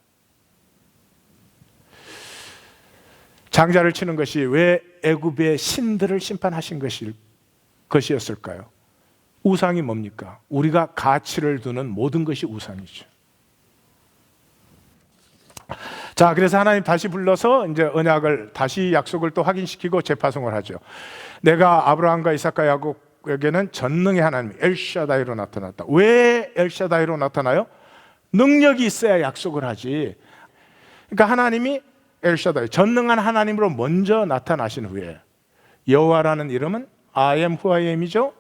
장자를 치는 것이 왜 애굽의 신들을 심판하신 것이었을까요? 우상이 뭡니까? 우리가 가치를 두는 모든 것이 우상이죠. 자, 그래서 하나님 다시 불러서 이제 언약을 다시 약속을 또 확인시키고 재파송을 하죠. 내가 아브라함과 이삭과 야곱에게는 전능의 하나님 엘샤다이로 나타났다. 왜 엘샤다이로 나타나요? 능력이 있어야 약속을 하지. 그러니까 하나님이 엘샤다이 전능한 하나님으로 먼저 나타나신 후에 여호와라는 이름은 I am who I am이죠.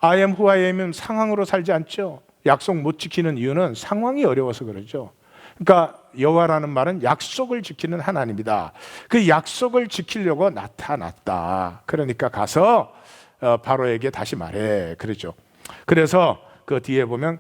I am who I am은 상황으로 살지 않죠. 약속 못 지키는 이유는 상황이 어려워서 그러죠. 그러니까 여호와라는 말은 약속을 지키는 하나님이다. 그 약속을 지키려고 나타났다. 그러니까 가서 바로에게 다시 말해. 그러죠. 그래서 그 뒤에 보면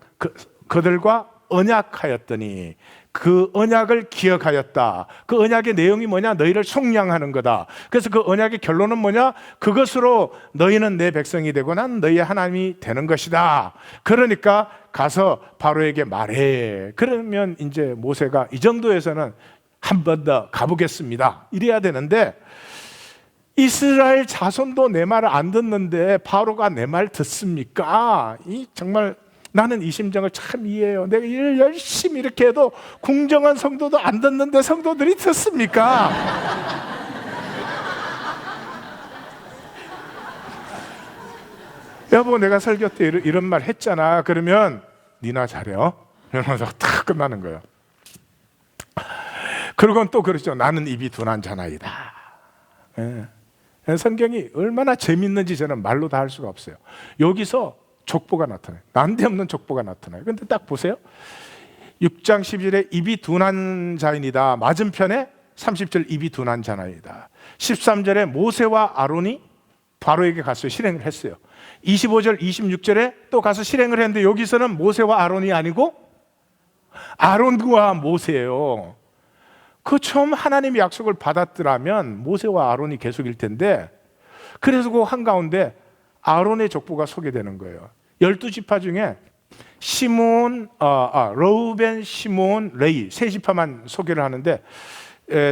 그들과 언약하였더니 그 언약을 기억하였다. 그 언약의 내용이 뭐냐? 너희를 속량하는 거다. 그래서 그 언약의 결론은 뭐냐? 그것으로 너희는 내 백성이 되고 난 너희의 하나님이 되는 것이다. 그러니까 가서 바로에게 말해. 그러면 이제 모세가 이 정도에서는 한 번 더 가보겠습니다. 이래야 되는데 이스라엘 자손도 내 말을 안 듣는데 바로가 내 말 듣습니까? 이 정말 나는 이 심정을 참 이해해요. 내가 일을 열심히 이렇게 해도 궁정한 성도도 안 듣는데 성도들이 듣습니까? 여보, 내가 설교 때 이런 말 했잖아. 그러면 니나 잘해요. 이러면서 탁 끝나는 거예요. 그러곤 또 그러죠. 나는 입이 둔한 자나이다. 예. 성경이 얼마나 재밌는지 저는 말로 다 할 수가 없어요. 여기서 족보가 나타나요. 난데없는 족보가 나타나요. 근데 딱 보세요. 6장 12절에 입이 둔한 자이니다. 맞은편에 30절 입이 둔한 자나이다. 13절에 모세와 아론이 바로에게 갔어요. 실행을 했어요. 25절 26절에 또 가서 실행을 했는데 여기서는 모세와 아론이 아니고 아론과 모세예요. 그 처음 하나님이 약속을 받았더라면 모세와 아론이 계속일 텐데, 그래서 그 한가운데 아론의 족보가 소개되는 거예요. 12지파 중에 시몬, 러우벤, 시몬, 레이 세 지파만 소개를 하는데,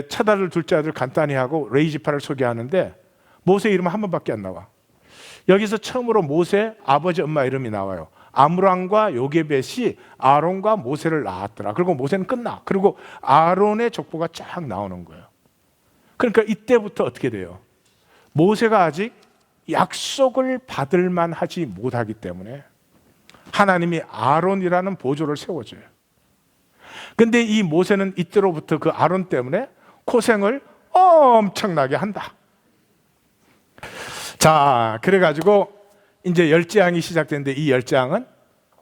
첫 아들, 둘째 아들 간단히 하고 레이 지파를 소개하는데 모세 이름은 한 번밖에 안 나와. 여기서 처음으로 모세 아버지 엄마 이름이 나와요. 아므람과 요게벳이 아론과 모세를 낳았더라. 그리고 모세는 끝나. 그리고 아론의 족보가 쫙 나오는 거예요. 그러니까 이때부터 어떻게 돼요? 모세가 아직 약속을 받을 만하지 못하기 때문에 하나님이 아론이라는 보조를 세워줘요. 근데 이 모세는 이때로부터 그 아론 때문에 고생을 엄청나게 한다. 자, 그래가지고 이제 열재앙이 시작되는데, 이 열재앙은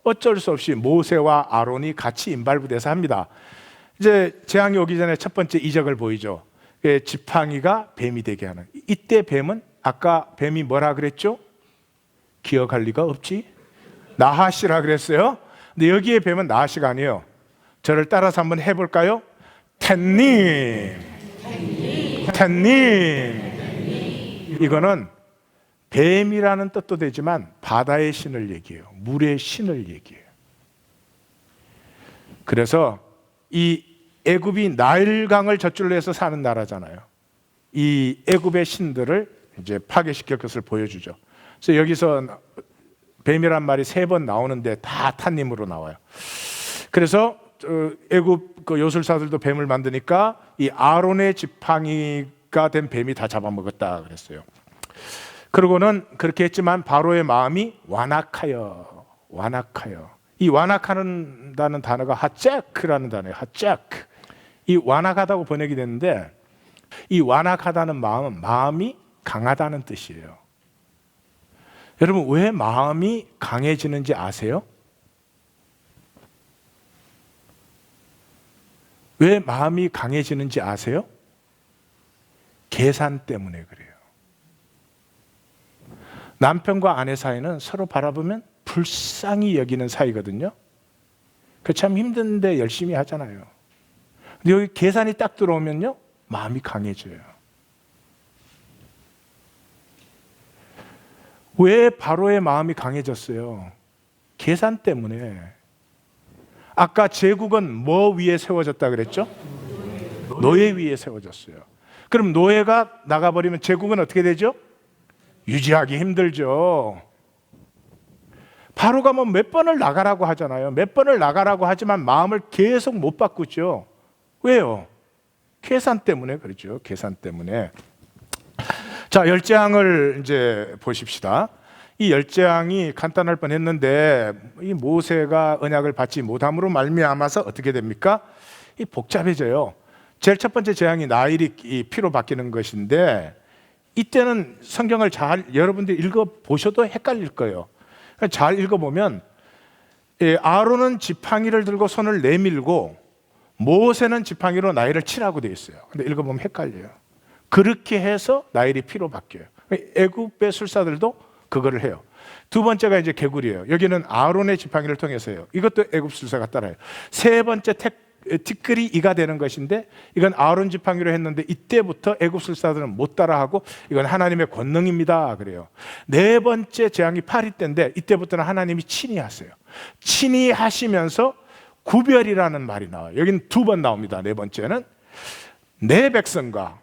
어쩔 수 없이 모세와 아론이 같이 임발부돼서 합니다. 이제 재앙이 오기 전에 첫 번째 이적을 보이죠. 지팡이가 뱀이 되게 하는. 이때 뱀은 아까 뱀이 뭐라 그랬죠? 기억할 리가 없지? 나하시라 그랬어요. 근데 여기에 뱀은 나하시가 아니에요. 저를 따라서 한번 해볼까요? 텐님. 이거는 뱀이라는 뜻도 되지만 바다의 신을 얘기해요. 물의 신을 얘기해요. 그래서 이 애굽이 나일강을 젖줄로 해서 사는 나라잖아요. 이 애굽의 신들을 이제 파괴시킬 것을 보여주죠. 그래서 여기서 뱀이란 말이 3번 나오는데 다 탄님으로 나와요. 그래서 애굽 그 요술사들도 뱀을 만드니까 이 아론의 지팡이가 된 뱀이 다 잡아먹었다 그랬어요. 그러고는 그렇게 했지만 바로의 마음이 완악하여. 이 완악한다는 단어가 하짜크라는 단어예요. 하짜크. 이 완악하다고 번역이 됐는데, 이 완악하다는 마음은 마음이 강하다는 뜻이에요. 여러분, 왜 마음이 강해지는지 아세요? 왜 마음이 강해지는지 아세요? 계산 때문에 그래요. 남편과 아내 사이는 서로 바라보면 불쌍히 여기는 사이거든요. 그 참 힘든데 열심히 하잖아요. 근데 여기 계산이 딱 들어오면요, 마음이 강해져요. 왜 바로의 마음이 강해졌어요? 계산 때문에. 아까 제국은 뭐 위에 세워졌다 그랬죠? 노예 위에 세워졌어요. 그럼 노예가 나가버리면 제국은 어떻게 되죠? 유지하기 힘들죠. 바로가 뭐 몇 번을 나가라고 하잖아요. 몇 번을 나가라고 하지만 마음을 계속 못 바꾸죠. 왜요? 계산 때문에 그렇죠. 계산 때문에. 자, 열재앙을 이제 보십시다. 이 열재앙이 간단할 뻔했는데 이 모세가 언약을 받지 못함으로 말미암아서 어떻게 됩니까? 이 복잡해져요. 제일 첫 번째 재앙이 나일이 피로 바뀌는 것인데, 이때는 성경을 잘 여러분들이 읽어보셔도 헷갈릴 거예요. 잘 읽어보면 아론은 지팡이를 들고 손을 내밀고 모세는 지팡이로 나일을 치라고 되어 있어요. 근데 읽어보면 헷갈려요. 그렇게 해서 나일이 피로 바뀌어요. 애굽의 술사들도 그거를 해요. 두 번째가 이제 개구리예요. 여기는 아론의 지팡이를 통해서요. 이것도 애굽 술사가 따라해요. 세 번째 티끌이 이가 되는 것인데, 이건 아론 지팡이로 했는데 이때부터 애굽 술사들은 못 따라하고 이건 하나님의 권능입니다 그래요. 네 번째 재앙이 파리 때인데 이때부터는 하나님이 친히 하세요. 친히 하시면서 구별이라는 말이 나와요. 여기는 2번 나옵니다. 네 번째는 내 백성과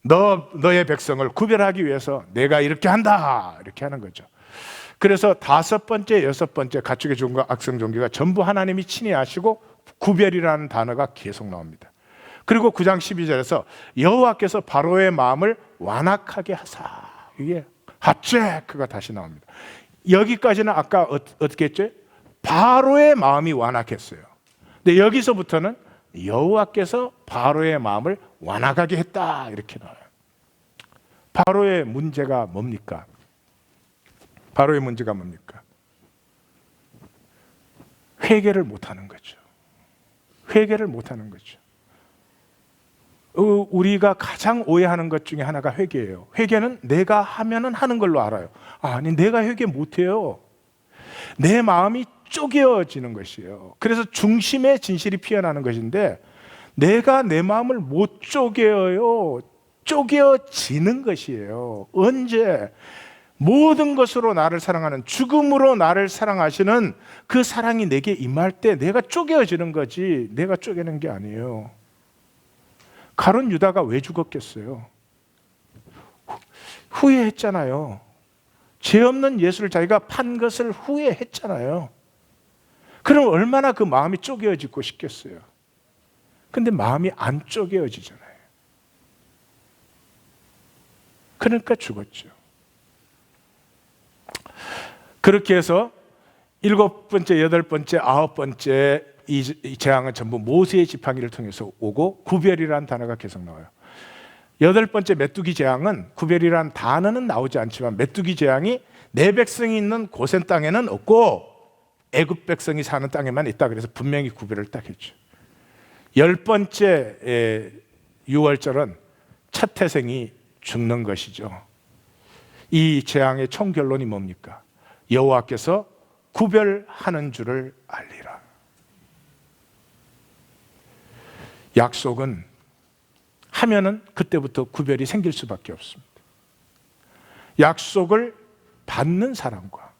너의 백성을 구별하기 위해서 내가 이렇게 한다, 이렇게 하는 거죠. 그래서 5번째, 6번째 가축의 종과 악성 종기가 전부 하나님이 친히 하시고 구별이라는 단어가 계속 나옵니다. 그리고 9장 12절에서 여호와께서 바로의 마음을 완악하게 하사, 이게 하체크가 다시 나옵니다. 여기까지는 아까 어떻게 했죠? 바로의 마음이 완악했어요. 근데 여기서부터는 여호와께서 바로의 마음을 완악하게 했다, 이렇게 나와요. 바로의 문제가 뭡니까? 바로의 문제가 뭡니까? 회개를 못하는 거죠. 회개를 못하는 거죠. 우리가 가장 오해하는 것 중에 하나가 회개예요. 회개는 내가 하면은 하는 걸로 알아요. 아니, 내가 회개 못해요. 내 마음이 쪼개어지는 것이에요. 그래서 중심의 진실이 피어나는 것인데, 내가 내 마음을 못 쪼개어요. 쪼개어지는 것이에요. 언제? 모든 것으로 나를 사랑하는, 죽음으로 나를 사랑하시는 그 사랑이 내게 임할 때 내가 쪼개어지는 거지, 내가 쪼개는 게 아니에요. 가룟 유다가 왜 죽었겠어요? 후회했잖아요. 죄 없는 예수를 자기가 판 것을 후회했잖아요. 그럼 얼마나 그 마음이 쪼개어지고 싶겠어요. 근데 마음이 안 쪼개어지잖아요. 그러니까 죽었죠. 그렇게 해서 7번째, 8번째, 9번째 이 재앙은 전부 모세의 지팡이를 통해서 오고 구별이라는 단어가 계속 나와요. 8번째 메뚜기 재앙은 구별이라는 단어는 나오지 않지만 메뚜기 재앙이 내 백성이 있는 고센 땅에는 없고 애굽 백성이 사는 땅에만 있다. 그래서 분명히 구별을 딱 했죠. 10번째 유월절은 첫 태생이 죽는 것이죠. 이 재앙의 총결론이 뭡니까? 여호와께서 구별하는 줄을 알리라. 약속은 하면은 그때부터 구별이 생길 수밖에 없습니다. 약속을 받는 사람과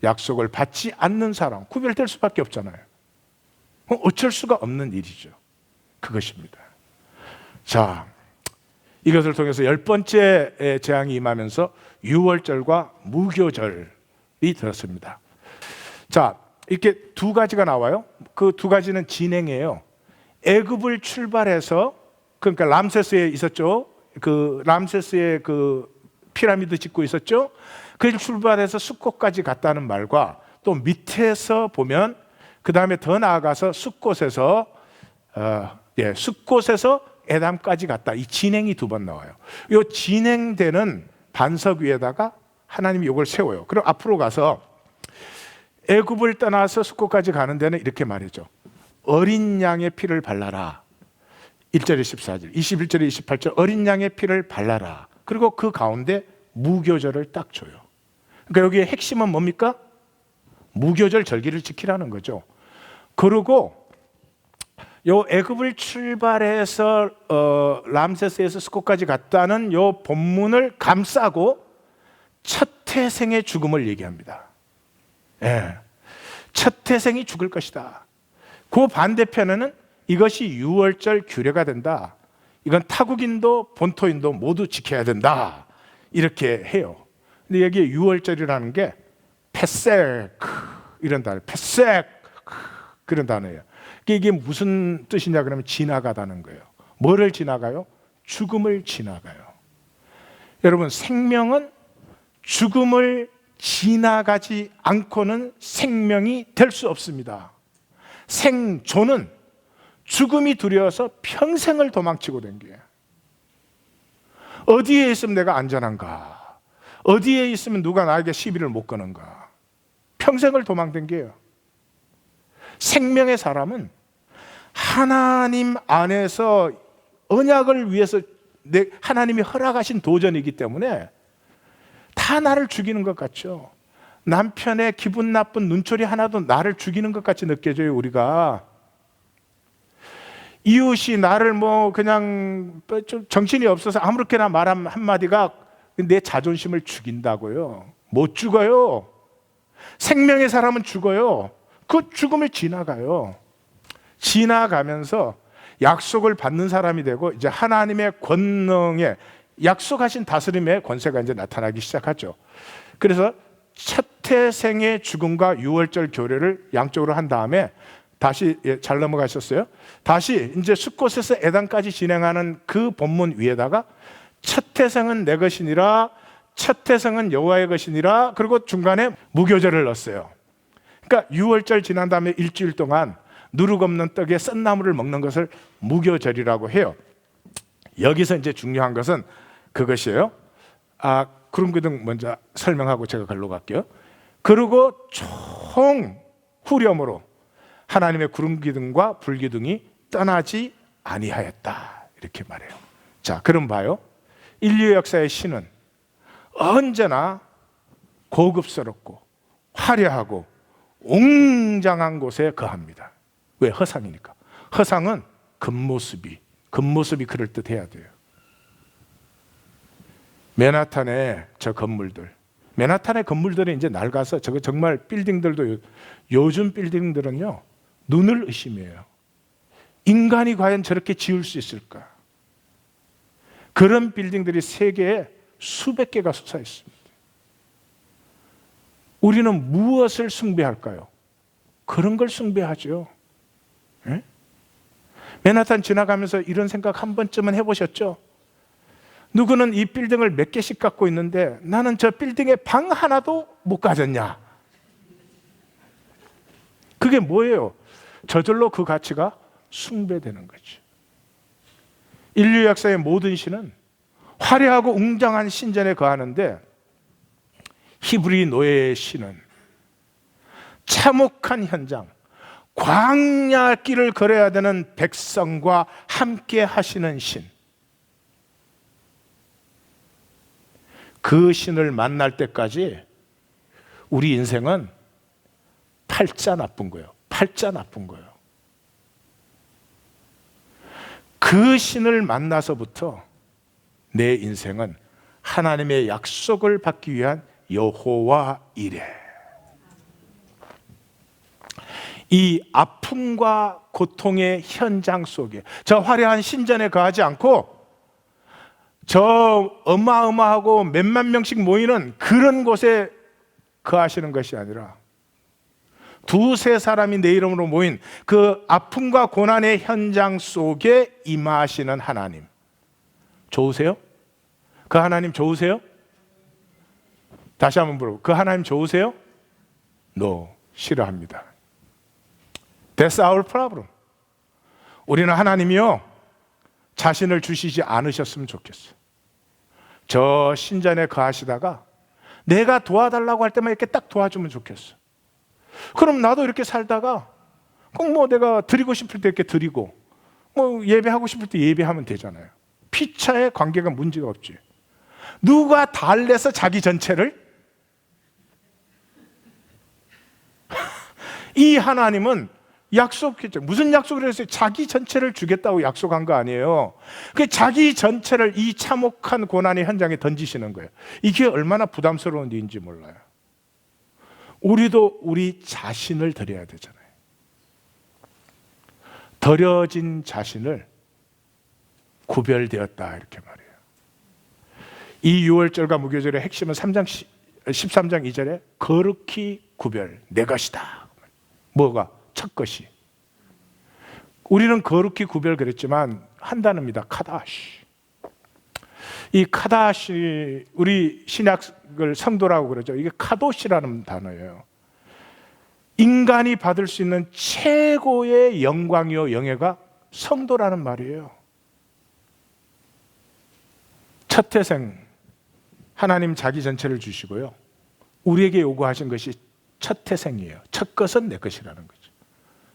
약속을 받지 않는 사람, 구별될 수밖에 없잖아요. 어쩔 수가 없는 일이죠. 그것입니다. 자, 이것을 통해서 10번째 재앙이 임하면서 유월절과 무교절이 들었습니다. 자, 이렇게 두 가지가 나와요. 그 두 가지는 진행이에요. 애굽을 출발해서, 그러니까 람세스에 있었죠. 그 람세스에 그 피라미드 짓고 있었죠. 그 출발해서 숫꽃까지 갔다는 말과 또 밑에서 보면 그 다음에 더 나아가서 숫꽃에서 숫꽃에서 에담까지 갔다. 이 진행이 두 번 나와요. 이 진행되는 반석 위에다가 하나님이 이걸 세워요. 그럼 앞으로 가서 애굽을 떠나서 숫꽃까지 가는 데는 이렇게 말이죠. 어린 양의 피를 발라라. 1절에 14절, 21절에 28절 어린 양의 피를 발라라. 그리고 그 가운데 무교절을 딱 줘요. 그러니까 여기에 핵심은 뭡니까? 무교절 절기를 지키라는 거죠. 그리고 요 애굽을 출발해서 람세스에서 숫꽃까지 갔다는 요 본문을 감싸고 첫 태생의 죽음을 얘기합니다. 예. 첫 태생이 죽을 것이다. 그 반대편에는 이것이 유월절 규례가 된다. 이건 타국인도 본토인도 모두 지켜야 된다. 이렇게 해요. 근데 여기에 유월절이라는 게 페세크 이런 단어, 페세크 그런 단어예요. 이게 무슨 뜻이냐 그러면 지나가다는 거예요. 뭐를 지나가요? 죽음을 지나가요. 여러분, 생명은 죽음을 지나가지 않고는 생명이 될 수 없습니다. 생존은 죽음이 두려워서 평생을 도망치고 댕겨요. 어디에 있으면 내가 안전한가? 어디에 있으면 누가 나에게 시비를 못 거는가? 평생을 도망댕겨요. 생명의 사람은 하나님 안에서 언약을 위해서 하나님이 허락하신 도전이기 때문에 다 나를 죽이는 것 같죠. 남편의 기분 나쁜 눈초리 하나도 나를 죽이는 것 같이 느껴져요. 우리가 이웃이 나를 뭐 그냥 좀 정신이 없어서 아무렇게나 말 한마디가 내 자존심을 죽인다고요. 못 죽어요. 생명의 사람은 죽어요. 그 죽음을 지나가요. 지나가면서 약속을 받는 사람이 되고 이제 하나님의 권능에 약속하신 다스림의 권세가 이제 나타나기 시작하죠. 그래서 첫 태생의 죽음과 유월절 교례를 양쪽으로 한 다음에 다시 잘 넘어가셨어요? 다시 이제 숫곳에서 에단까지 진행하는 그 본문 위에다가 첫 태생은 내 것이니라, 첫 태생은 여호와의 것이니라, 그리고 중간에 무교절을 넣었어요. 그러니까 유월절 지난 다음에 일주일 동안 누룩 없는 떡에 썬나물을 먹는 것을 무교절이라고 해요. 여기서 이제 중요한 것은 그것이에요. 구름기둥 먼저 설명하고 제가 글로 갈게요. 그리고 총 후렴으로 하나님의 구름기둥과 불기둥이 떠나지 아니하였다. 이렇게 말해요. 자, 그럼 봐요. 인류 역사의 신은 언제나 고급스럽고 화려하고 웅장한 곳에 거합니다. 왜? 허상이니까. 허상은 겉모습이 그럴듯해야 돼요. 맨하탄의 저 건물들, 맨하탄의 건물들이 이제 낡아서 저거 정말 빌딩들도 요즘 빌딩들은요 눈을 의심해요. 인간이 과연 저렇게 지을 수 있을까? 그런 빌딩들이 세계에 수백 개가 솟아 있습니다. 우리는 무엇을 숭배할까요? 그런 걸 숭배하죠. 예? 맨하탄 지나가면서 이런 생각 한 번쯤은 해보셨죠? 누구는 이 빌딩을 몇 개씩 갖고 있는데 나는 저 빌딩에 방 하나도 못 가졌냐? 그게 뭐예요? 저절로 그 가치가 숭배되는 거죠. 인류 역사의 모든 신은 화려하고 웅장한 신전에 거하는데 히브리 노예의 신은 참혹한 현장, 광야길을 걸어야 되는 백성과 함께 하시는 신, 그 신을 만날 때까지 우리 인생은 팔자 나쁜 거예요. 팔자 나쁜 거예요. 그 신을 만나서부터 내 인생은 하나님의 약속을 받기 위한 여호와 이레. 이 아픔과 고통의 현장 속에 저 화려한 신전에 거하지 않고 저 어마어마하고 몇만 명씩 모이는 그런 곳에 거하시는 것이 아니라 두세 사람이 내 이름으로 모인 그 아픔과 고난의 현장 속에 임하시는 하나님, 좋으세요? 그 하나님 좋으세요? 다시 한번 물어보고, 그 하나님 좋으세요? No, 싫어합니다. That's our problem. 우리는 하나님이요 자신을 주시지 않으셨으면 좋겠어요. 저 신전에 거하시다가 내가 도와달라고 할 때만 이렇게 딱 도와주면 좋겠어. 그럼 나도 이렇게 살다가 꼭 뭐 내가 드리고 싶을 때 이렇게 드리고 뭐 예배하고 싶을 때 예배하면 되잖아요. 피차의 관계가 문제가 없지. 누가 달래서 자기 전체를? 이 하나님은 약속했죠. 무슨 약속을 했어요? 자기 전체를 주겠다고 약속한 거 아니에요. 그 자기 전체를 이 참혹한 고난의 현장에 던지시는 거예요. 이게 얼마나 부담스러운 일인지 몰라요. 우리도 우리 자신을 드려야 되잖아요. 드려진 자신을 구별되었다 이렇게 말해요. 이 유월절과 무교절의 핵심은 13장 2절에 거룩히 구별, 내 것이다. 뭐가? 첫 것이. 우리는 거룩히 구별 그랬지만 한 단어입니다. 카다시. 이 카다시, 우리 신약을 성도라고 그러죠. 이게 카도시라는 단어예요. 인간이 받을 수 있는 최고의 영광이요 영예가 성도라는 말이에요. 첫 태생 하나님 자기 전체를 주시고요, 우리에게 요구하신 것이 첫 태생이에요. 첫 것은 내 것이라는 거죠.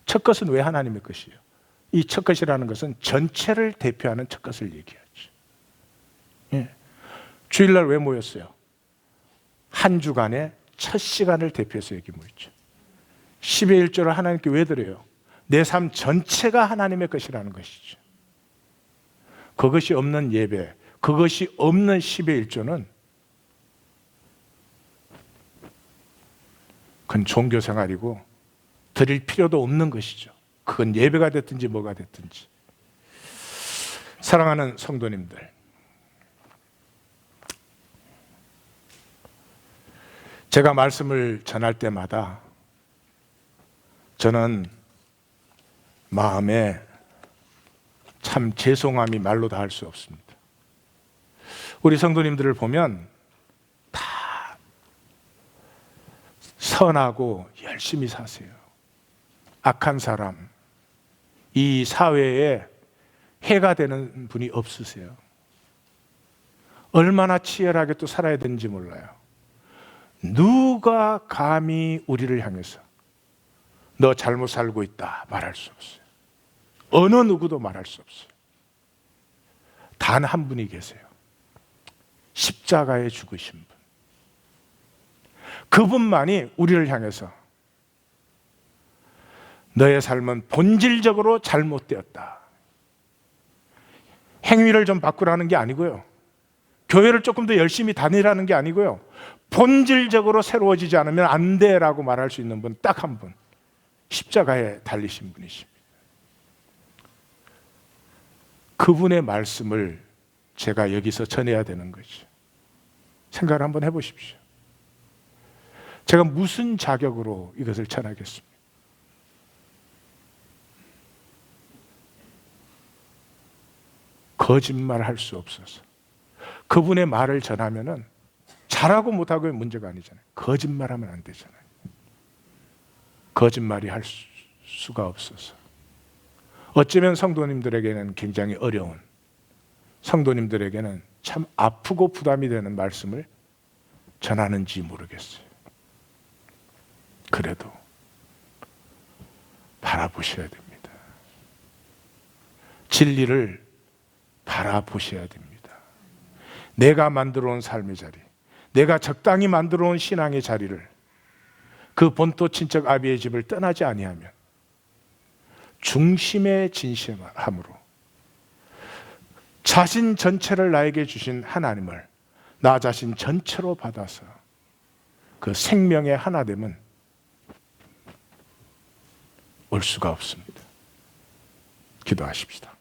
첫 것은 왜 하나님의 것이에요? 이 첫 것이라는 것은 전체를 대표하는 첫 것을 얘기하죠. 예. 주일날 왜 모였어요? 한 주간의 첫 시간을 대표해서 여기 모였죠. 10의 1조를 하나님께 왜 드려요? 내 삶 전체가 하나님의 것이라는 것이죠. 그것이 없는 예배, 그것이 없는 10의 1조는 그건 종교생활이고 드릴 필요도 없는 것이죠. 그건 예배가 됐든지 뭐가 됐든지. 사랑하는 성도님들, 제가 말씀을 전할 때마다 저는 마음에 참 죄송함이 말로 다 할 수 없습니다. 우리 성도님들을 보면 다 선하고 열심히 사세요. 악한 사람, 이 사회에 해가 되는 분이 없으세요. 얼마나 치열하게 또 살아야 되는지 몰라요. 누가 감히 우리를 향해서 너 잘못 살고 있다 말할 수 없어요. 어느 누구도 말할 수 없어요. 단 한 분이 계세요. 십자가에 죽으신 분. 그분만이 우리를 향해서 너의 삶은 본질적으로 잘못되었다. 행위를 좀 바꾸라는 게 아니고요. 교회를 조금 더 열심히 다니라는 게 아니고요. 본질적으로 새로워지지 않으면 안 돼라고 말할 수 있는 분 딱 한 분. 십자가에 달리신 분이십니다. 그분의 말씀을 제가 여기서 전해야 되는 거죠. 생각을 한번 해보십시오. 제가 무슨 자격으로 이것을 전하겠습니까? 거짓말할 수 없어서. 그분의 말을 전하면은 잘하고 못하고의 문제가 아니잖아요. 거짓말하면 안 되잖아요. 거짓말이 할 수가 없어서. 어쩌면 성도님들에게는 굉장히 어려운, 성도님들에게는 참 아프고 부담이 되는 말씀을 전하는지 모르겠어요. 그래도 바라보셔야 됩니다. 진리를 바라보셔야 됩니다. 내가 만들어 온 삶의 자리, 내가 적당히 만들어 온 신앙의 자리를, 그 본토 친척 아비의 집을 떠나지 아니하면 중심의 진실함으로 자신 전체를 나에게 주신 하나님을 나 자신 전체로 받아서 그 생명의 하나됨은 올 수가 없습니다. 기도하십시다.